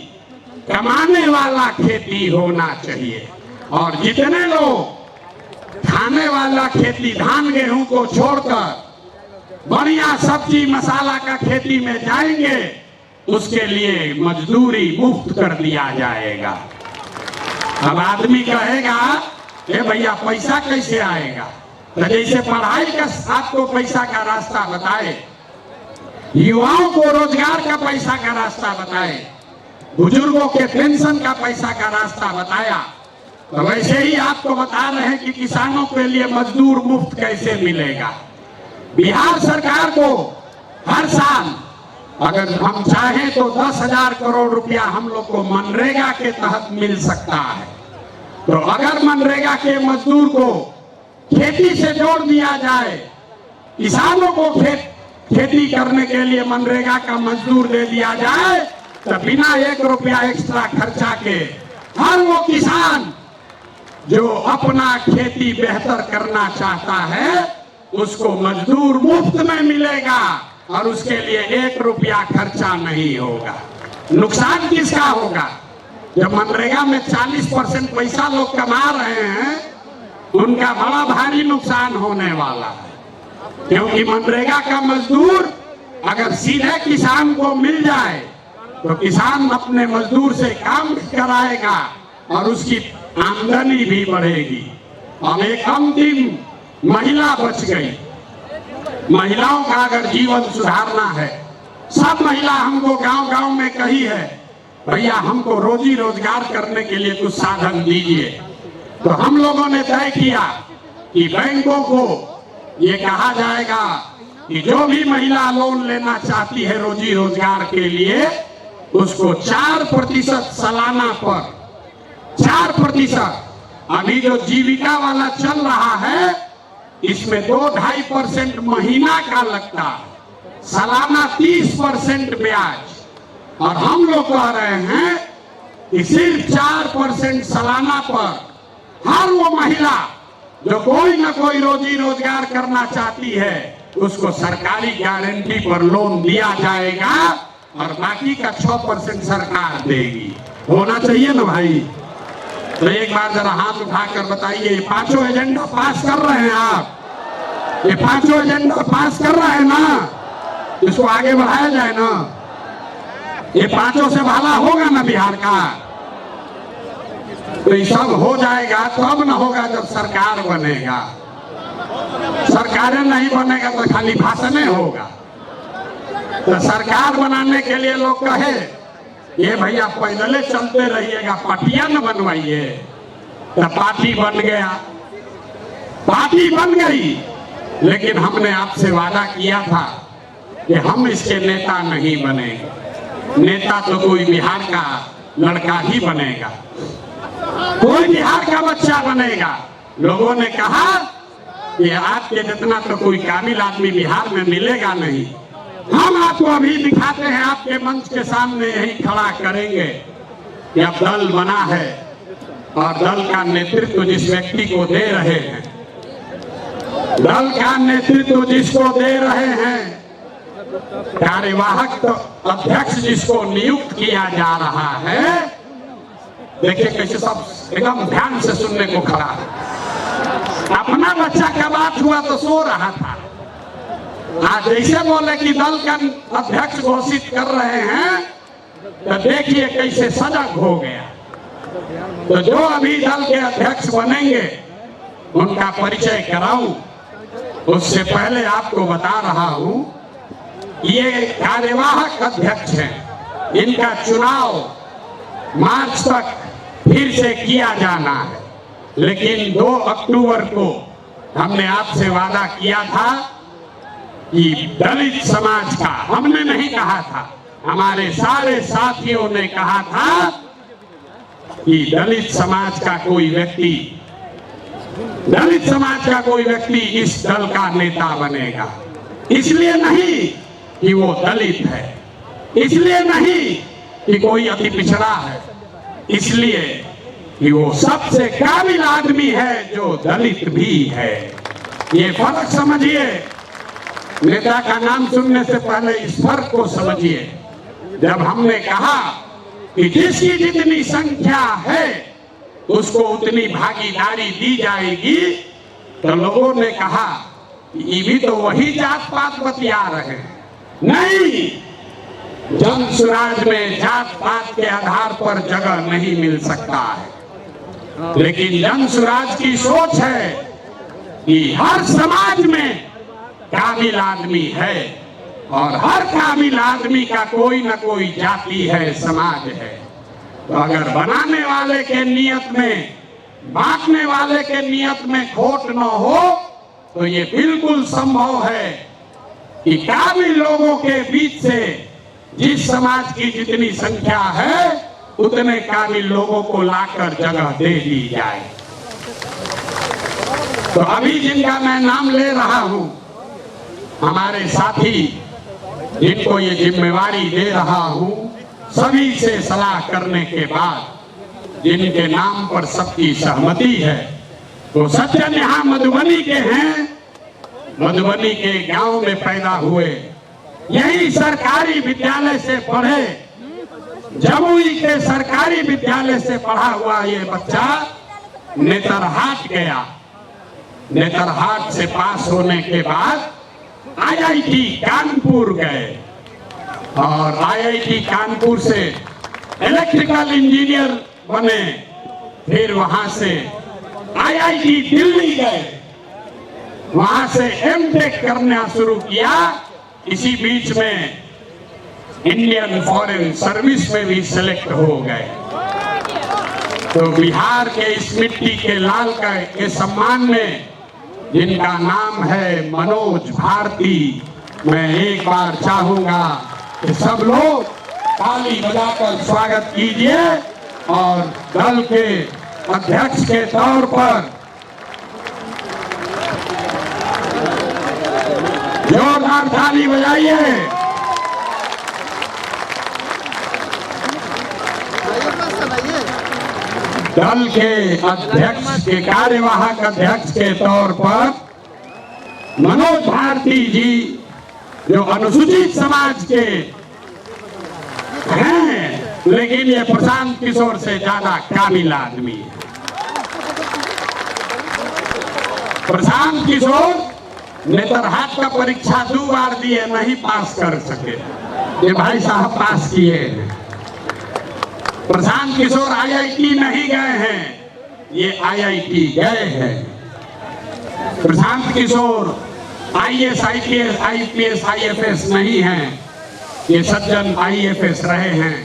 कमाने वाला खेती होना चाहिए। और जितने लोग खाने वाला खेती, धान गेहूं को छोड़कर बढ़िया सब्जी मसाला का खेती में जाएंगे, उसके लिए मजदूरी मुफ्त कर दिया जाएगा। अब आदमी कहेगा ए भैया पैसा कैसे आएगा, तो जैसे पढ़ाई का आपको पैसा का रास्ता बताए, युवाओं को रोजगार का पैसा का रास्ता बताए, बुजुर्गों के पेंशन का पैसा का रास्ता बताया, तो वैसे ही आपको बता रहे हैं कि किसानों के लिए मजदूर मुफ्त कैसे मिलेगा। बिहार सरकार को हर साल अगर हम चाहें तो 10,000 करोड़ रुपया हम लोग को मनरेगा के तहत मिल सकता है। तो अगर मनरेगा के मजदूर को खेती से जोड़ दिया जाए, किसानों को खेती करने के लिए मनरेगा का मजदूर दे दिया जाए, तो बिना 1 रुपया एक्स्ट्रा खर्चा के हर वो किसान जो अपना खेती बेहतर करना चाहता है उसको मजदूर मुफ्त में मिलेगा और उसके लिए 1 रुपया खर्चा नहीं होगा। नुकसान किसका होगा? जब मनरेगा में 40% पैसा लोग कमा रहे हैं, उनका बड़ा भारी नुकसान होने वाला है, क्योंकि मनरेगा का मजदूर अगर सीधे किसान को मिल जाए तो किसान अपने मजदूर से काम कराएगा और उसकी आमदनी भी बढ़ेगी। अब एक अंतिम महिला बच गई। महिलाओं का अगर जीवन सुधारना है, सब महिला हमको गांव-गांव में कही है भैया हमको रोजी रोजगार करने के लिए कुछ साधन दीजिए। तो हम लोगों ने तय किया कि बैंकों को ये कहा जाएगा कि जो भी महिला लोन लेना चाहती है रोजी रोजगार के लिए, उसको 4% सालाना पर 4%। अभी जो जीविका वाला चल रहा है इसमें 2-2.5% महीना का लगता है, सालाना 30% ब्याज। और हम लोग कह रहे हैं कि सिर्फ 4% सालाना पर हर वो महिला जो कोई ना कोई रोजी रोजगार करना चाहती है उसको सरकारी गारंटी पर लोन दिया जाएगा और बाकी का 6% सरकार देगी। होना चाहिए ना भाई। तो एक बार जरा हाथ उठाकर बताइए, ये पांचों एजेंडा पास कर रहे हैं आप? ये पांचों एजेंडा पास कर रहे हैं ना? इसको आगे बढ़ाया जाए ना। ये पांचों से भला होगा ना बिहार का? तो ये सब हो जाएगा तो अब ना होगा जब सरकार बनेगा। सरकारें नहीं बनेगा तो खाली भाषण होगा। तो सरकार बनाने के लिए लोग कहे ये भैया पैदल चलते रहिएगा, पार्टियां न बनवाइए। तो पार्टी बन गया, पार्टी बन गई, लेकिन हमने आपसे वादा किया था कि हम इसके नेता नहीं बनेंगे। नेता तो कोई बिहार का लड़का ही बनेगा, कोई बिहार का बच्चा बनेगा। लोगों ने कहा कि आपके जितना तो कोई काबिल आदमी बिहार में मिलेगा नहीं। हम आपको अभी दिखाते हैं, आपके मंच के सामने यही खड़ा करेंगे कि अब दल बना है और दल का नेतृत्व जिस व्यक्ति को दे रहे हैं, दल का नेतृत्व जिसको दे रहे हैं, कार्यवाहक अध्यक्ष जिसको नियुक्त किया जा रहा है, देखिए कैसे सब एकदम ध्यान से सुनने को खड़ा है। अपना बच्चा का बात हुआ तो सो रहा था, आज जैसे बोले कि दल का अध्यक्ष घोषित कर रहे हैं तो देखिए कैसे सजग हो गया। तो जो अभी दल के अध्यक्ष बनेंगे उनका परिचय कराऊं, उससे पहले आपको बता रहा हूं ये कार्यवाहक अध्यक्ष हैं। इनका चुनाव मार्च तक फिर से किया जाना है, लेकिन 2 अक्टूबर को हमने आपसे वादा किया था कि दलित समाज का, हमने नहीं कहा था, हमारे सारे साथियों ने कहा था कि दलित समाज का कोई व्यक्ति, दलित समाज का कोई व्यक्ति इस दल का नेता बनेगा। इसलिए नहीं कि वो दलित है, इसलिए नहीं कि कोई अति पिछड़ा है, इसलिए कि वो सबसे काबिल आदमी है जो दलित भी है। ये फर्क समझिए, नेता का नाम सुनने से पहले इस फर्क को समझिए। जब हमने कहा कि जिसकी जितनी संख्या है उसको उतनी भागीदारी दी जाएगी, तो लोगों ने कहा ये भी तो वही जात पात बतिया रहे हैं। नहीं, जन सुराज में जात पात के आधार पर जगह नहीं मिल सकता है, लेकिन जन सुराज की सोच है कि हर समाज में काबिल आदमी है और हर काबिल आदमी का कोई न कोई जाति है, समाज है। तो अगर बनाने वाले के नियत में, बांटने वाले के नियत में खोट न हो तो ये बिल्कुल संभव है कि काबिल लोगों के बीच से जिस समाज की जितनी संख्या है उतने काबिल लोगों को लाकर जगह दे दी जाए। तो अभी जिनका मैं नाम ले रहा हूं, हमारे साथी जिनको ये जिम्मेवारी दे रहा हूं, सभी से सलाह करने के बाद जिनके नाम पर सबकी सहमति है, तो सज्जन यहाँ मधुबनी के हैं, मधुबनी के गांव में पैदा हुए, यही सरकारी विद्यालय से पढ़े, जमुई के सरकारी विद्यालय से पढ़ा हुआ ये बच्चा नेतरहाट गया। नेतरहाट से पास होने के बाद IIT कानपुर गए और IIT कानपुर से इलेक्ट्रिकल इंजीनियर बने। फिर वहां से IIT दिल्ली गए, वहां से MTech करना शुरू किया। इसी बीच में इंडियन फॉरेन सर्विस में भी सेलेक्ट हो गए। तो बिहार के इस मिट्टी के लाल के सम्मान में जिनका नाम है मनोज भारती, मैं एक बार चाहूंगा कि सब लोग ताली बजाकर स्वागत कीजिए और दल के अध्यक्ष के तौर पर जोरदार ताली बजाइए। दल के अध्यक्ष के कार्यवाहक अध्यक्ष के तौर पर मनोज भारती जी जो अनुसूचित समाज के हैं, लेकिन ये प्रशांत किशोर से ज्यादा काबिल आदमी है। प्रशांत किशोर नेतरहाट का परीक्षा 2 बार दिए, नहीं पास कर सके। ये भाई साहब पास किए हैं। प्रशांत किशोर IIT नहीं गए हैं, ये IIT गए हैं। Prashant Kishor IAS, IPS, IFS नहीं हैं, ये सज्जन IFS रहे हैं।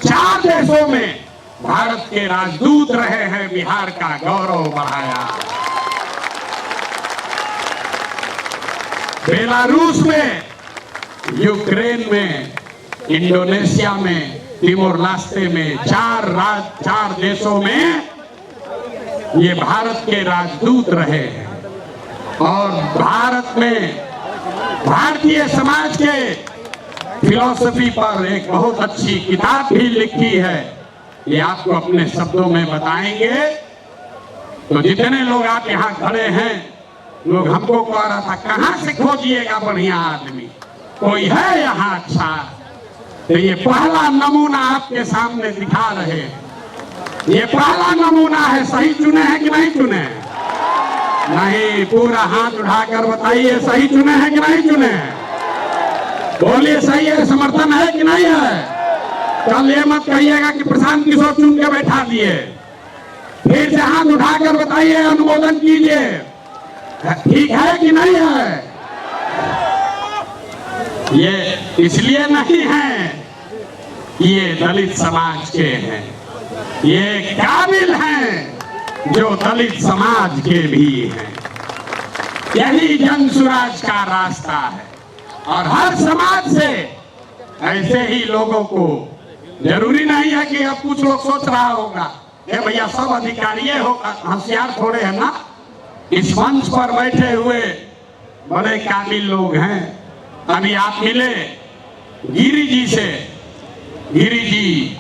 4 देशों में भारत के राजदूत रहे हैं, बिहार का गौरव बढ़ाया। बेलारूस में, यूक्रेन में, इंडोनेशिया में, तिमोर लास्ते में, 4 देशों में ये भारत के राजदूत रहे हैं। और भारत में भारतीय समाज के फिलॉसफी पर एक बहुत अच्छी किताब भी लिखी है, ये आपको अपने शब्दों में बताएंगे। तो जितने लोग आप यहाँ खड़े हैं, लोग हमको कह रहा था कहाँ से खोजिएगा बढ़िया आदमी, कोई है यहाँ अच्छा? तो ये पहला नमूना आपके सामने दिखा रहे हैं। ये पहला नमूना है, सही चुने हैं कि नहीं चुने? नहीं, पूरा हाथ उठाकर बताइए सही चुने हैं कि नहीं चुने? बोलिए सही है, समर्थन है कि नहीं है? कल ये मत कहिएगा कि प्रशांत किशोर चुन के बैठा दिए। फिर से हाथ उठाकर बताइए, अनुमोदन कीजिए, ठीक है कि नहीं है? ये इसलिए नहीं है कि ये दलित समाज के हैं, ये काबिल हैं जो दलित समाज के भी हैं। यही जन सुराज का रास्ता है। और हर समाज से ऐसे ही लोगों को, जरूरी नहीं है कि अब कुछ लोग सोच रहा होगा ये भैया सब अधिकारी होशियार थोड़े है ना। इस मंच पर बैठे हुए बड़े काबिल लोग हैं। अभी आप मिले गिरी जी से, गिरी जी,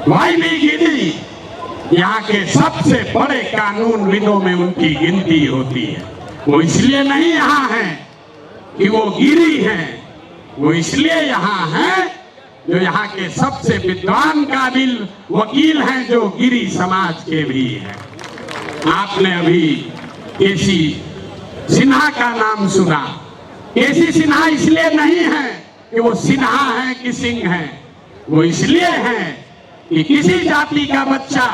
वाईली गिरी, यहाँ के सबसे बड़े कानूनविदों में उनकी गिनती होती है। वो इसलिए नहीं यहाँ हैं कि वो गिरी हैं, वो इसलिए यहाँ हैं जो यहाँ के सबसे विद्वान काबिल वकील हैं, जो गिरी समाज के भी हैं। आपने अभी केसी सिन्हा का नाम सुना। केसी सिन्हा इसलिए नहीं है कि वो सिन्हा है कि सिंह है, वो इसलिए है कि किसी जाति का बच्चा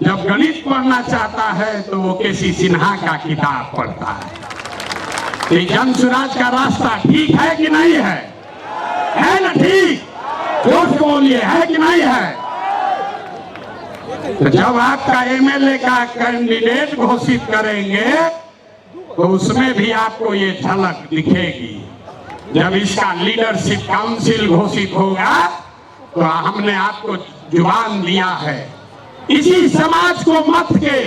जब गणित पढ़ना चाहता है तो वो केसी सिन्हा का किताब पढ़ता है। तो जन सुराज का रास्ता ठीक है कि नहीं है? है ना ठीक? जोर से बोलिए, है कि नहीं है? तो जब आपका MLA का कैंडिडेट घोषित करेंगे तो उसमें भी आपको ये झलक दिखेगी। जब इसका लीडरशिप काउंसिल घोषित होगा तो हमने आपको जुबान दिया है, इसी समाज को मत के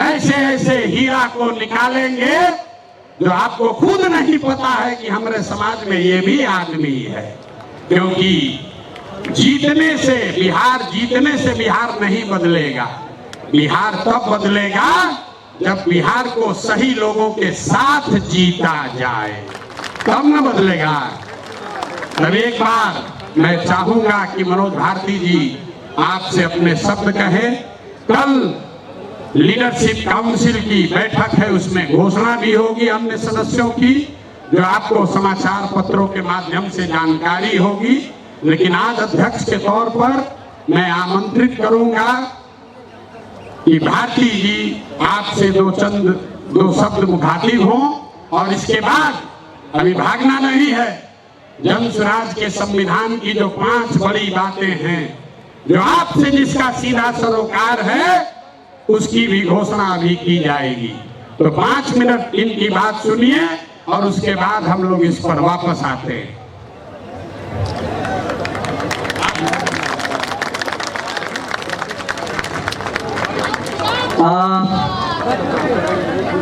ऐसे ऐसे हीरा को निकालेंगे जो आपको खुद नहीं पता है कि हमारे समाज में ये भी आदमी है। क्योंकि जीतने से बिहार नहीं बदलेगा। बिहार तब बदलेगा जब बिहार को सही लोगों के साथ जीता जाए, तब न बदलेगा। तब एक बार मैं चाहूंगा कि मनोज भारती जी आपसे अपने शब्द कहें। कल लीडरशिप काउंसिल की बैठक है, उसमें घोषणा भी होगी अन्य सदस्यों की, जो आपको समाचार पत्रों के माध्यम से जानकारी होगी। लेकिन आज अध्यक्ष के तौर पर मैं आमंत्रित करूंगा कि भारती जी आपसे दो शब्द मुखातिब हों। और इसके बाद अभी भागना नहीं है। जन सुराज के संविधान की जो 5 बड़ी बातें हैं, जो आपसे जिसका सीधा सरोकार है, उसकी भी घोषणा अभी की जाएगी। तो 5 मिनट इनकी बात सुनिए और उसके बाद हम लोग इस पर वापस आते हैं।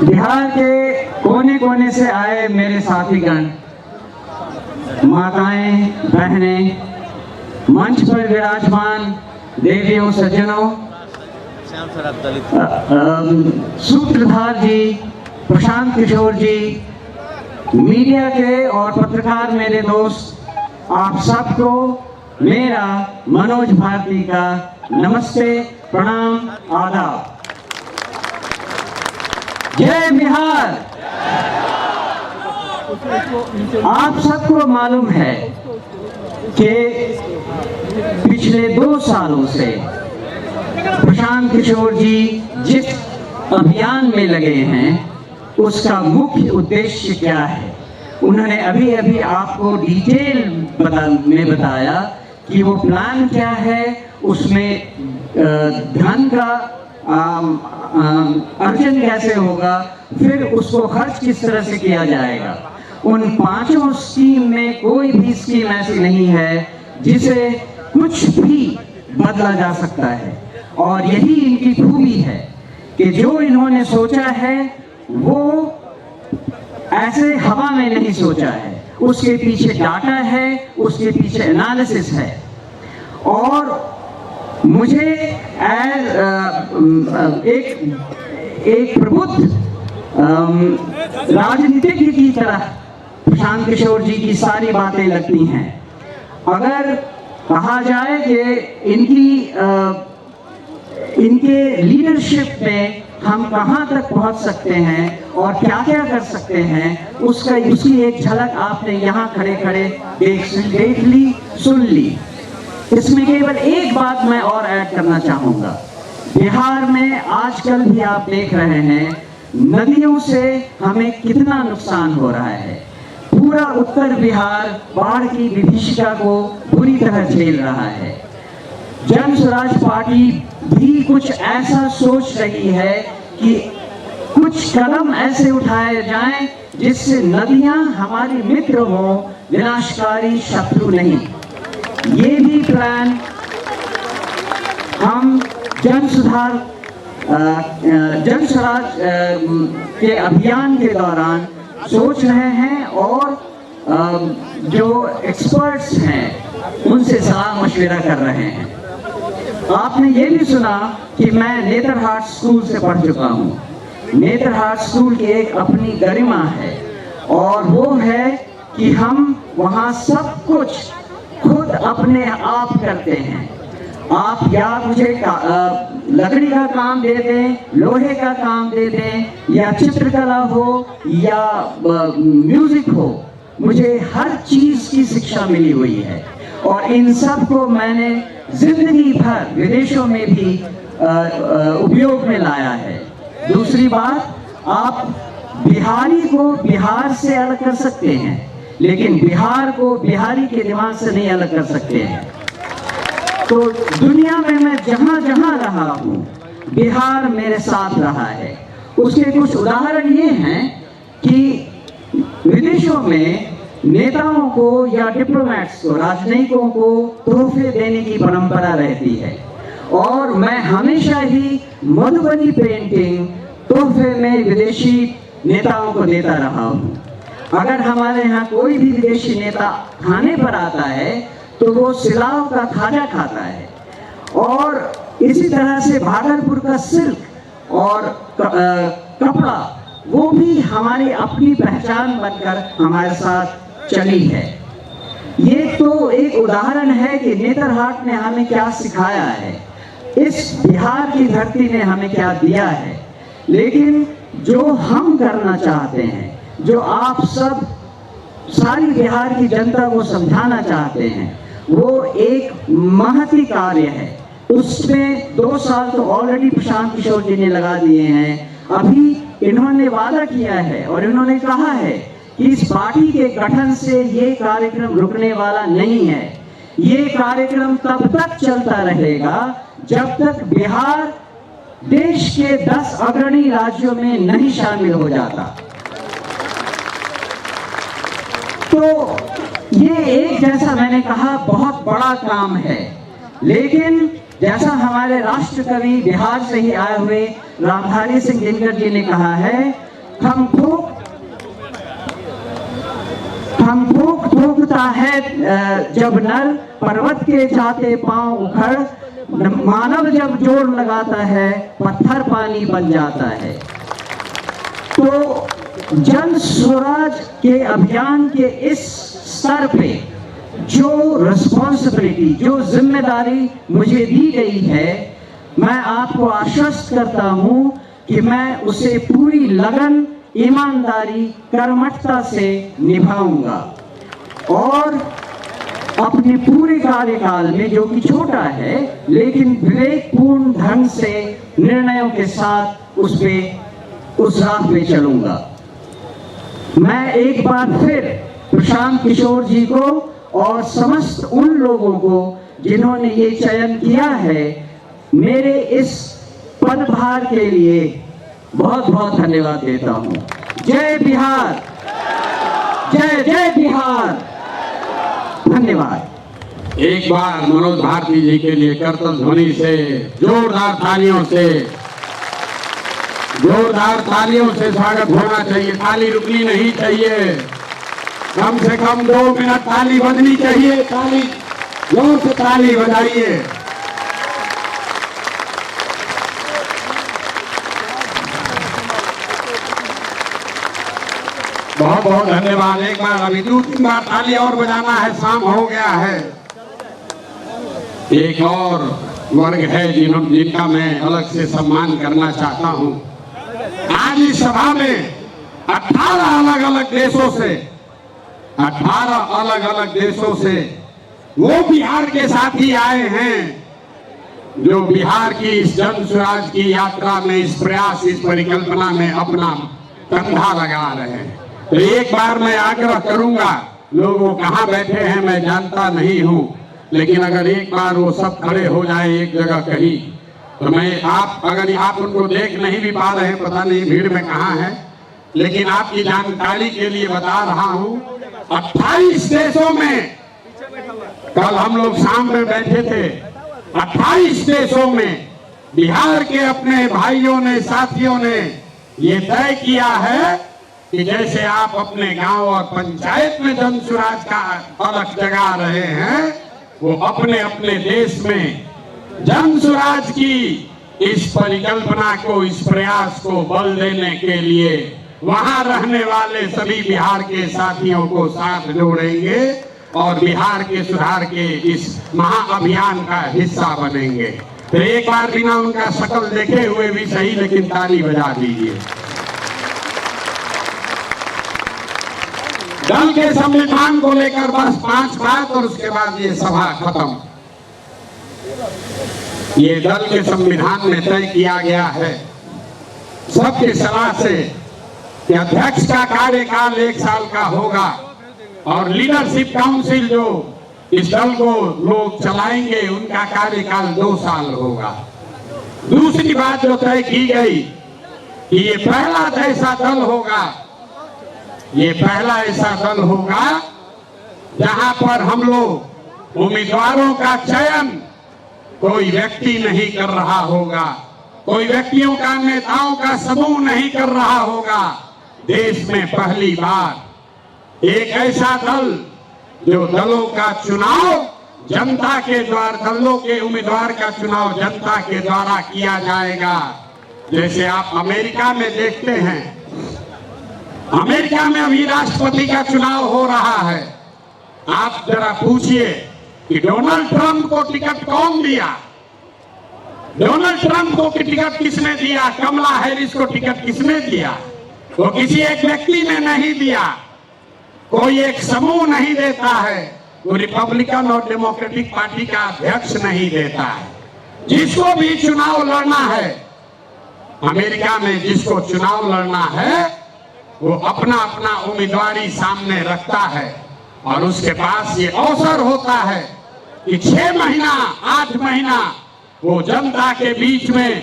बिहार के कोने कोने से आए मेरे साथीगण, माताएं, बहनें, मंच पर विराजमान देवियों, सज्जनों, सूत्रधार जी, प्रशांत किशोर जी, मीडिया के और पत्रकार मेरे दोस्त, आप सबको मेरा मनोज भारती का नमस्ते, प्रणाम, आदाब। जय बिहार। आप सबको मालूम है कि पिछले 2 सालों से प्रशांत किशोर जी जिस अभियान में लगे हैं उसका मुख्य उद्देश्य क्या है। उन्होंने अभी अभी आपको डिटेल में बताया कि वो प्लान क्या है, उसमें धन का अर्जन कैसे होगा, फिर उसको खर्च किस तरह से किया जाएगा। उन 5 स्कीम में कोई भी स्कीम ऐसी नहीं है जिसे कुछ भी बदला जा सकता है, और यही इनकी खूबी है कि जो इन्होंने सोचा है वो ऐसे हवा में नहीं सोचा है, उसके पीछे डाटा है, उसके पीछे एनालिसिस है। और मुझे एक प्रबुद्ध राजनीतिज्ञ की तरह प्रशांत किशोर जी की सारी बातें लगती हैं। अगर कहा जाए कि इनके लीडरशिप में हम कहां तक पहुंच सकते हैं और क्या क्या कर सकते हैं, उसकी एक झलक आपने यहां खड़े खड़े देख ली, सुन ली। इसमें केवल एक बात मैं और ऐड करना चाहूंगा। बिहार में आजकल भी आप देख रहे हैं नदियों से हमें कितना नुकसान हो रहा है। पूरा उत्तर बिहार बाढ़ की विभीषिका को बुरी तरह झेल रहा है। जन स्वराज पार्टी भी कुछ ऐसा सोच रही है कि कुछ कदम ऐसे उठाए जाएं जिससे नदियां हमारी मित्र हो, विनाशकारी शत्रु नहीं। ये भी प्लान हम जन स्वराज के अभियान के दौरान सोच रहे हैं, और जो एक्सपर्ट्स हैं उनसे सलाह मशविरा कर रहे हैं। आपने ये भी सुना कि मैं नेतरहाट स्कूल से पढ़ चुका हूँ। नेतरहाट स्कूल की एक अपनी गरिमा है, और वो है कि हम वहाँ सब कुछ खुद अपने आप करते हैं। आप या मुझे लकड़ी का काम दे दें, लोहे का काम दे दें, या चित्रकला हो या म्यूजिक हो, मुझे हर चीज की शिक्षा मिली हुई है, और इन सब को मैंने जिंदगी भर विदेशों में भी उपयोग में लाया है। दूसरी बात, आप बिहारी को बिहार से अलग कर सकते हैं, लेकिन बिहार को बिहारी के दिमाग से नहीं अलग कर सकते हैं। तो दुनिया में मैं जहां जहां रहा हूं, बिहार मेरे साथ रहा है। उसके कुछ उदाहरण ये हैं कि विदेशों में नेताओं को या डिप्लोमेट्स को, राजनयिकों को तोहफे देने की परंपरा रहती है, और मैं हमेशा ही मधुबनी पेंटिंग तोहफे में विदेशी नेताओं को देता रहा हूं। अगर हमारे यहाँ कोई भी विदेशी नेता खाने पर आता है तो वो सिलाव का खाजा खाता है, और इसी तरह से भागलपुर का सिल्क और कपड़ा, वो भी हमारी अपनी पहचान बनकर हमारे साथ चली है। ये तो एक उदाहरण है कि नेतरहाट ने हमें क्या सिखाया है, इस बिहार की धरती ने हमें क्या दिया है। लेकिन जो हम करना चाहते हैं, जो आप सब सारी बिहार की जनता को समझाना चाहते हैं, वो एक महती कार्य है। उसमें 2 साल तो ऑलरेडी प्रशांत किशोर जी ने लगा दिए हैं। अभी इन्होंने वादा किया है और इन्होंने कहा है कि इस पार्टी के गठन से ये कार्यक्रम रुकने वाला नहीं है। ये कार्यक्रम तब तक चलता रहेगा जब तक बिहार देश के 10 अग्रणी राज्यों में नहीं शामिल हो जाता। तो ये एक, जैसा मैंने कहा, बहुत बड़ा काम है, लेकिन जैसा हमारे राष्ट्र कवि बिहार से ही आए हुए रामधारी सिंह दिनकर जी ने कहा है, हम ठोकता है जब नर, पर्वत के जाते पांव उखड़, मानव जब जोर लगाता है पत्थर पानी बन जाता है। तो जन स्वराज के अभियान के इस स्तर पे जो रिस्पॉन्सिबिलिटी, जो जिम्मेदारी मुझे दी गई है, मैं आपको आश्वस्त करता हूं कि मैं उसे पूरी लगन, ईमानदारी, कर्मठता से निभाऊंगा और अपने पूरे कार्यकाल में, जो कि छोटा है लेकिन विवेकपूर्ण ढंग से निर्णयों के साथ उस राह पे चलूंगा। मैं एक बार फिर प्रशांत किशोर जी को और समस्त उन लोगों को जिन्होंने ये चयन किया है, मेरे इस पदभार के लिए बहुत बहुत धन्यवाद देता हूं। जय बिहार, जय जय बिहार। धन्यवाद। एक बार मनोज भारती जी के लिए करतल ध्वनि से, जोरदार तालियों से स्वागत होना चाहिए। ताली रुकनी नहीं चाहिए, कम से कम 2 मिनट ताली बजनी चाहिए। ताली, जोर से ताली बजाइए। बहुत बहुत धन्यवाद। एक बार अभी 2-3 बार ताली और बजाना है, शाम हो गया है। एक और वर्ग है जिनका मैं अलग से सम्मान करना चाहता हूं। आज इस सभा में 18 अलग अलग देशों से वो बिहार के साथी आए हैं जो बिहार की इस जन स्वराज की यात्रा में, इस प्रयास, इस परिकल्पना में अपना कंधा लगा रहे हैं। तो एक बार मैं आग्रह करूंगा, लोग वो कहाँ बैठे हैं मैं जानता नहीं हूं, लेकिन अगर एक बार वो सब खड़े हो जाए एक जगह कहीं, तो मैं अगर आप उनको देख नहीं भी पा रहे हैं, पता नहीं भीड़ में कहाँ है, लेकिन आपकी जानकारी के लिए बता रहा हूं, 28 देशों में, कल हम लोग शाम में बैठे थे, 28 देशों में बिहार के अपने भाइयों ने, साथियों ने ये तय किया है कि जैसे आप अपने गांव और पंचायत में जन स्वराज का पलक जगा रहे हैं, वो अपने अपने देश में जन स्वराज की इस परिकल्पना को, इस प्रयास को बल देने के लिए वहां रहने वाले सभी बिहार के साथियों को साथ जोड़ेंगे और बिहार के सुधार के इस महाअभियान का हिस्सा बनेंगे। तो एक बार बिना उनका शक्ल देखे हुए भी सही, लेकिन ताली बजा दीजिए। दल के संविधान को लेकर बस 5 बात और उसके बाद ये सभा खत्म। ये दल के संविधान में तय किया गया है सबके सलाह से कि अध्यक्ष का कार्यकाल 1 साल का होगा और लीडरशिप काउंसिल जो इस दल को लोग चलाएंगे उनका कार्यकाल 2 साल होगा। दूसरी बात जो तय की गई कि ये पहला ऐसा दल होगा, ये पहला ऐसा दल होगा जहां पर हम लोग उम्मीदवारों का चयन कोई व्यक्ति नहीं कर रहा होगा, कोई व्यक्तियों का, नेताओं का समूह नहीं कर रहा होगा। देश में पहली बार एक ऐसा दल जो दलों का चुनाव जनता के द्वारा, दलों के उम्मीदवार का चुनाव जनता के द्वारा किया जाएगा। जैसे आप अमेरिका में देखते हैं, अमेरिका में अभी राष्ट्रपति का चुनाव हो रहा है। आप जरा पूछिए कि डोनाल्ड ट्रंप को टिकट कौन दिया? डोनाल्ड ट्रंप को टिकट किसने दिया? कमला हैरिस को टिकट किसने दिया? वो किसी एक व्यक्ति ने नहीं दिया, कोई एक समूह नहीं देता है, वो रिपब्लिकन और डेमोक्रेटिक पार्टी का अध्यक्ष नहीं देता है। जिसको भी चुनाव लड़ना है अमेरिका में, जिसको चुनाव लड़ना है वो अपना अपना उम्मीदवारी सामने रखता है और उसके पास ये अवसर होता है कि 6 महीना 8 महीना वो जनता के बीच में,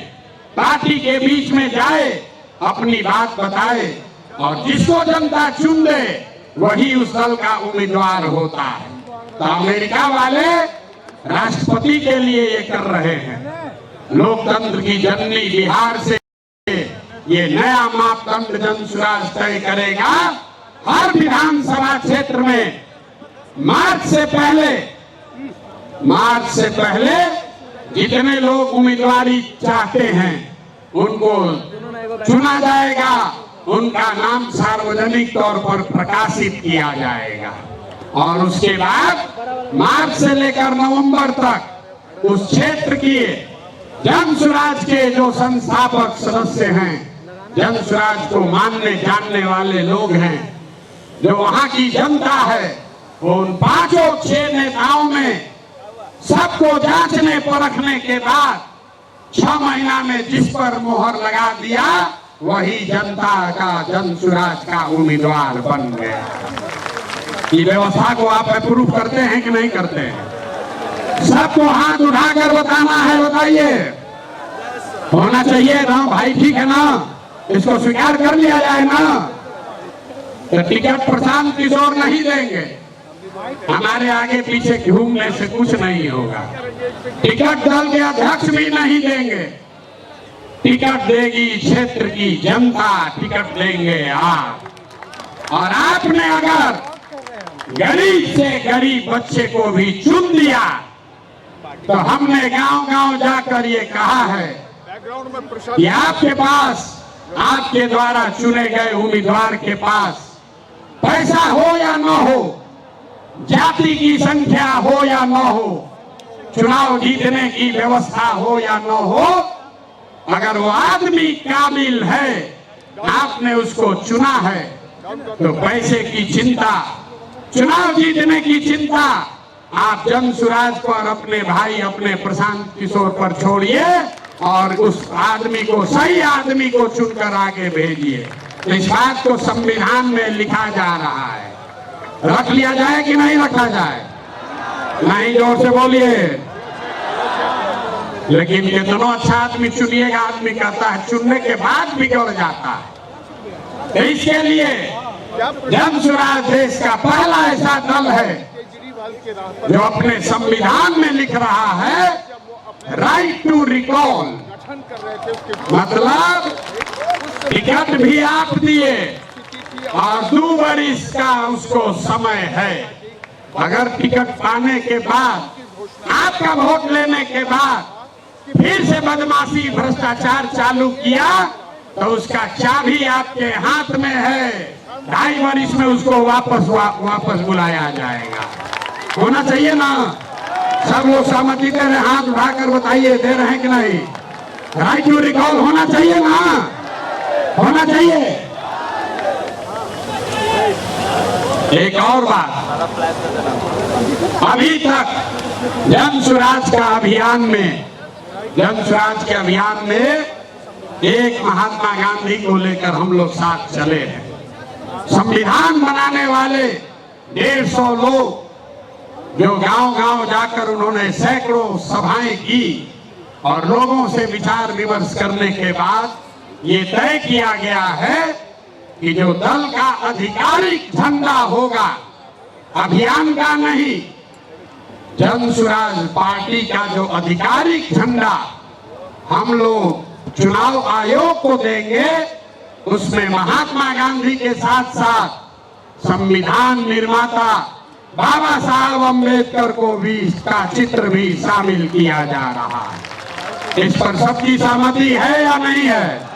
पार्टी के बीच में जाए, अपनी बात बताए और जिसको जनता चुन दे वही उस दल का उम्मीदवार होता है। तो अमेरिका वाले राष्ट्रपति के लिए ये कर रहे हैं। लोकतंत्र की जननी बिहार से ये नया मापदंड जन स्वराज तय करेगा। हर विधानसभा क्षेत्र में मार्च से पहले जितने लोग उम्मीदवारी चाहते हैं उनको चुना जाएगा, उनका नाम सार्वजनिक तौर पर प्रकाशित किया जाएगा और उसके बाद मार्च से लेकर नवंबर तक उस क्षेत्र की जन स्वराज के जो संस्थापक सदस्य हैं, जन स्वराज को मानने जानने वाले लोग हैं, जो वहां की जनता है, वो उन 5-6 नेताओं में सबको जांचने परखने के बाद 6 महीना में जिस पर मोहर लगा दिया वही जनता का जन स्वराज का उम्मीदवार बन गया। ये व्यवस्था को आप अप्रूव करते हैं कि नहीं करते हैं? सबको हाथ उठाकर बताना है, बताइए। होना चाहिए ना भाई, ठीक है ना? इसको स्वीकार कर लिया जाए ना? तो टिकट प्रशांत किशोर नहीं देंगे, हमारे आगे पीछे घूमने से कुछ नहीं होगा। टिकट दल के अध्यक्ष भी नहीं देंगे, टिकट देगी क्षेत्र की जनता, टिकट देंगे आप। और आपने अगर गरीब से गरीब बच्चे को भी चुन दिया तो हमने गांव-गांव जाकर ये कहा है कि आपके पास, आपके द्वारा चुने गए उम्मीदवार के पास पैसा हो या न हो, जाति की संख्या हो या न हो, चुनाव जीतने की व्यवस्था हो या न हो, अगर वो आदमी काबिल है, आपने उसको चुना है, तो पैसे की चिंता, चुनाव जीतने की चिंता आप जन स्वराज पर, अपने भाई, अपने प्रशांत किशोर पर छोड़िए और उस आदमी को, सही आदमी को चुनकर आगे भेजिए। इस बात को संविधान में लिखा जा रहा है, रख लिया जाए कि नहीं रखा जाए? नहीं, जोर से बोलिए। लेकिन कितना अच्छा आदमी चुनिएगा, आदमी कहता है चुनने के बाद बिगड़ जाता है। तो इसके लिए जन स्वराज देश का पहला ऐसा दल है जो अपने संविधान में लिख रहा है राइट टू रिकॉल, मतलब टिकट भी आप दिए और 2 वर्ष का उसको समय है। अगर टिकट पाने के बाद, आपका वोट लेने के बाद फिर से बदमाशी, भ्रष्टाचार चालू किया तो उसका चाबी आपके हाथ में है। 2.5 वर्ष में उसको वापस बुलाया जाएगा। होना चाहिए ना? सब लोग सहमति दे रहे, हाथ उठाकर बताइए, दे रहे हैं कि नहीं? राइट टू रिकॉल होना चाहिए ना? होना चाहिए। एक और बात, अभी तक जन स्वराज का अभियान में, जन स्वराज के अभियान में एक महात्मा गांधी को लेकर हम लोग साथ चले हैं। संविधान बनाने वाले 150 लोग जो गांव-गांव जाकर उन्होंने सैकड़ों सभाएं की और लोगों से विचार विमर्श करने के बाद ये तय किया गया है कि जो दल का आधिकारिक झंडा होगा, अभियान का नहीं, जन स्वराज पार्टी का जो आधिकारिक झंडा हम लोग चुनाव आयोग को देंगे, उसमें महात्मा गांधी के साथ साथ संविधान निर्माता बाबा साहब अम्बेडकर को भी, का चित्र भी शामिल किया जा रहा है। इस पर सबकी सहमति है या नहीं है?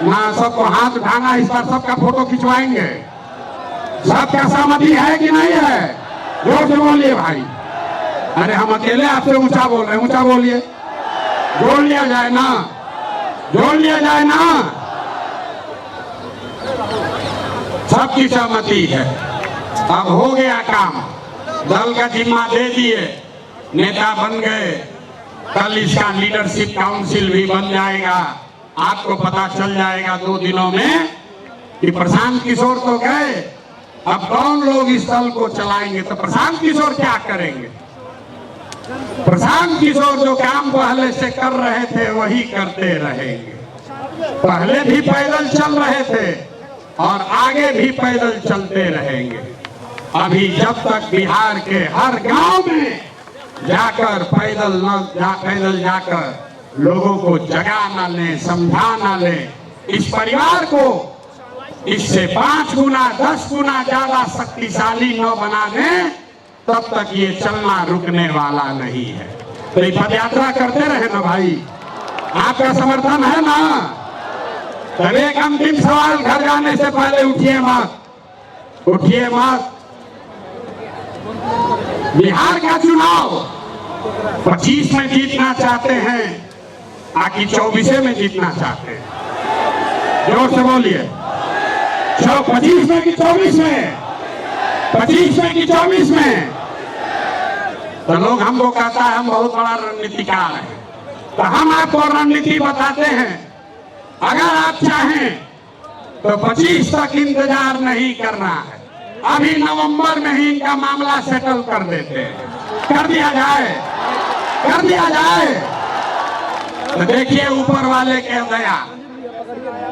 ना सबको हाथ उठाना, इस पर सबका फोटो खिंचवाएंगे। सबका सहमति है कि नहीं है? जोर से बोलिए भाई। अरे हम अकेले आपसे ऊंचा बोल रहे हैं, ऊंचा बोलिए। जोड़ लिया जाए ना, जोड़ लिया जाए ना। सबकी सहमति है। अब हो गया काम, दल का जिम्मा दे दिए, नेता बन गए, कल इसका लीडरशिप काउंसिल भी बन जाएगा। आपको पता चल जाएगा 2 दिनों में कि प्रशांत किशोर तो गए, अब कौन लोग इस दल को चलाएंगे। तो प्रशांत किशोर क्या करेंगे? प्रशांत किशोर जो काम पहले से कर रहे थे वही करते रहेंगे। पहले भी पैदल चल रहे थे और आगे भी पैदल चलते रहेंगे। अभी जब तक बिहार के हर गांव में जाकर पैदल जाकर लोगों को जगा न ले, समझा न ले, इस परिवार को इससे 5 गुना 10 गुना ज्यादा शक्तिशाली न बना दें, तब तक ये चलना रुकने वाला नहीं है। तो ये पद यात्रा करते रहे ना भाई, आपका समर्थन है ना? तब एक अंतिम सवाल, घर जाने से पहले उठिए मत, उठिए मत। बिहार का चुनाव 25 में जीतना चाहते हैं, आखिर 24 में जीतना चाहते हैं? जोर से बोलिए। 25 में कि 24 में? 25 में कि 24 में? तो लोग हमको कहता है हम बहुत बड़ा रणनीतिकार हैं, तो हम आपको रणनीति बताते हैं। अगर आप चाहें तो 25 तक इंतजार नहीं करना है, अभी नवंबर में ही इनका मामला सेटल कर देते हैं, कर दिया जाए, कर दिया जाए। तो देखिए ऊपर वाले के दया,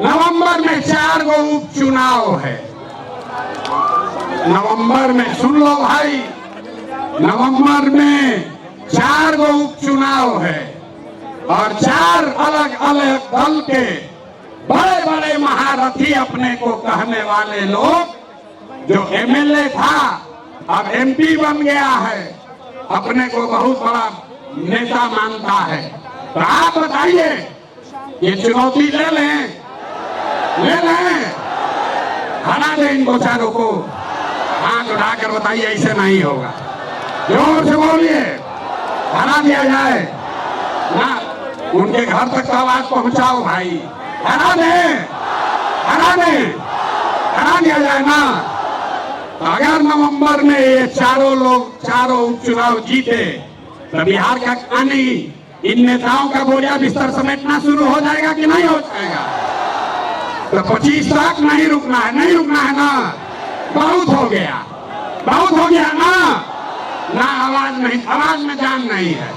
नवंबर में 4 गो उपचुनाव है। नवंबर में, सुन लो भाई, नवंबर में 4 गो उपचुनाव है और 4 अलग अलग दल के बड़े बड़े महारथी, अपने को कहने वाले लोग, जो एमएलए था अब एमपी बन गया है, अपने को बहुत बड़ा नेता मानता है। तो आप बताइए, ये चुनौती ले लें, ले लें, हरा दें इनको चारों को? हाथ उठाकर बताइए, ऐसे नहीं होगा। जोर से बोलिए, हरा दिया जाए ना? उनके घर तक आवाज पहुंचाओ भाई, हरा दें, हरा दें, हरा दिया जाए ना? अगर नवंबर में ये चारों लोग, चारों उपचुनाव जीते तो बिहार का कहानी, इन नेताओं का बोरिया बिस्तर समेटना शुरू हो जाएगा कि नहीं हो जाएगा? तो 25 तक नहीं रुकना है, नहीं रुकना है ना? बहुत हो गया, बहुत हो गया ना? ना आवाज नहीं, आवाज में जान नहीं है।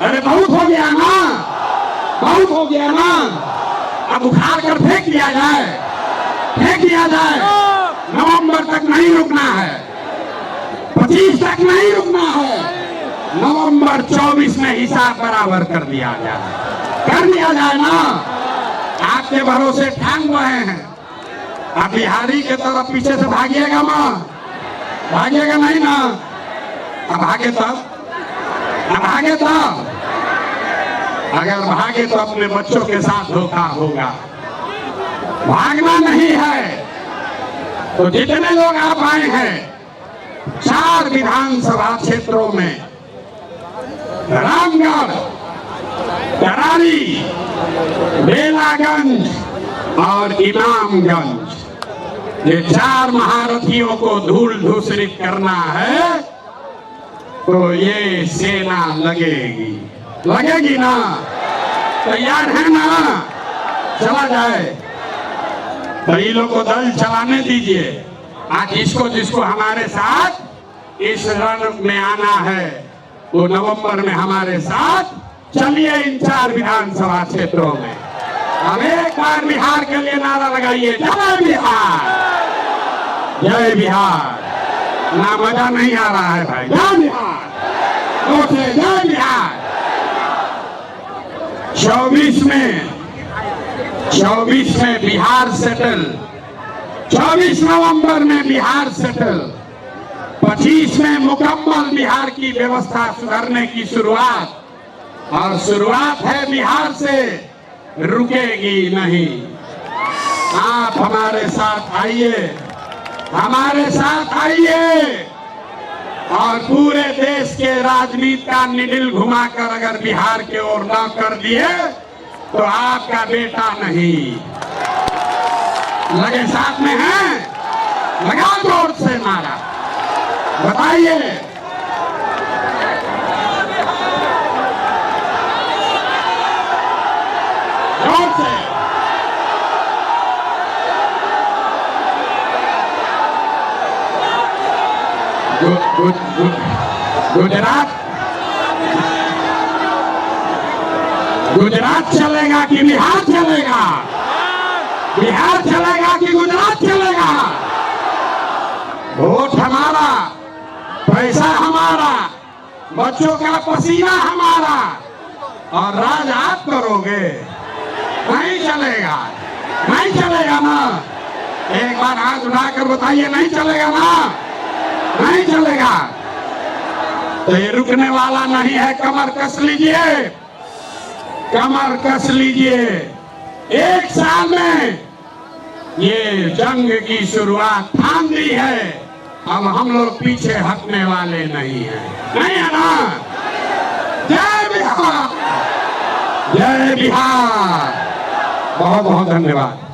अरे बहुत हो गया ना, बहुत हो गया ना? अब उखाड़ कर फेंक दिया जाए, फेंक दिया जाए। नवंबर तक नहीं रुकना है, 25 तक नहीं रुकना है, नवंबर 24 में हिसाब बराबर कर दिया जाए, कर दिया जाए ना? आपके भरोसे ठान रहे हैं, आप बिहारी के तरफ पीछे से भागिएगा मां, भागिएगा नहीं ना? अब भागे तब, अब भागे तब, अगर भागे तो अपने बच्चों के साथ धोखा होगा। भागना नहीं है। तो जितने लोग आप आए हैं 4 विधानसभा क्षेत्रों में, रामगढ़, करारी, बेलागंज और इमामगंज, ये 4 महारथियों को धूल धूसरित करना है, तो ये सेना लगेगी, लगेगी ना? तैयार है ना? चला जाए। तो ये लोग को दल चलाने दीजिए। आज जिसको जिसको हमारे साथ इस रण में आना है, वो नवंबर में हमारे साथ चलिए इन 4 विधानसभा क्षेत्रों में। अब एक बार बिहार के लिए नारा लगाइए, जय बिहार, जय बिहार। ना मजा नहीं आ रहा है भाई, जय बिहार, जय बिहार। 24 में बिहार सेटल, 24 नवंबर में बिहार सेटल, 25 में मुकम्मल बिहार की व्यवस्था सुधारने की शुरुआत, और शुरुआत है बिहार से, रुकेगी नहीं। आप हमारे साथ आइए, हमारे साथ आइए, और पूरे देश के राजनीति का निडिल घुमाकर अगर बिहार के ओर न कर दिए तो आपका बेटा नहीं। लगे साथ में हैं? लगा जोर से नारा, बताइए। जोर से। गुजरात चलेगा कि बिहार चलेगा? बिहार चलेगा कि गुजरात चलेगा? वोट हमारा, पैसा हमारा, बच्चों का पसीना हमारा, और राज आप करोगे? नहीं चलेगा, नहीं चलेगा ना? एक बार हाथ उठाकर बताइए, नहीं चलेगा ना? नहीं चलेगा। तो ये रुकने वाला नहीं है। कमर कस लीजिए, कमर कस लीजिए। 1 साल में ये जंग की शुरुआत ठान दी है। अब हम लोग पीछे हटने वाले नहीं हैं, नहीं है ना? जय बिहार, जय बिहार। बहुत बहुत धन्यवाद।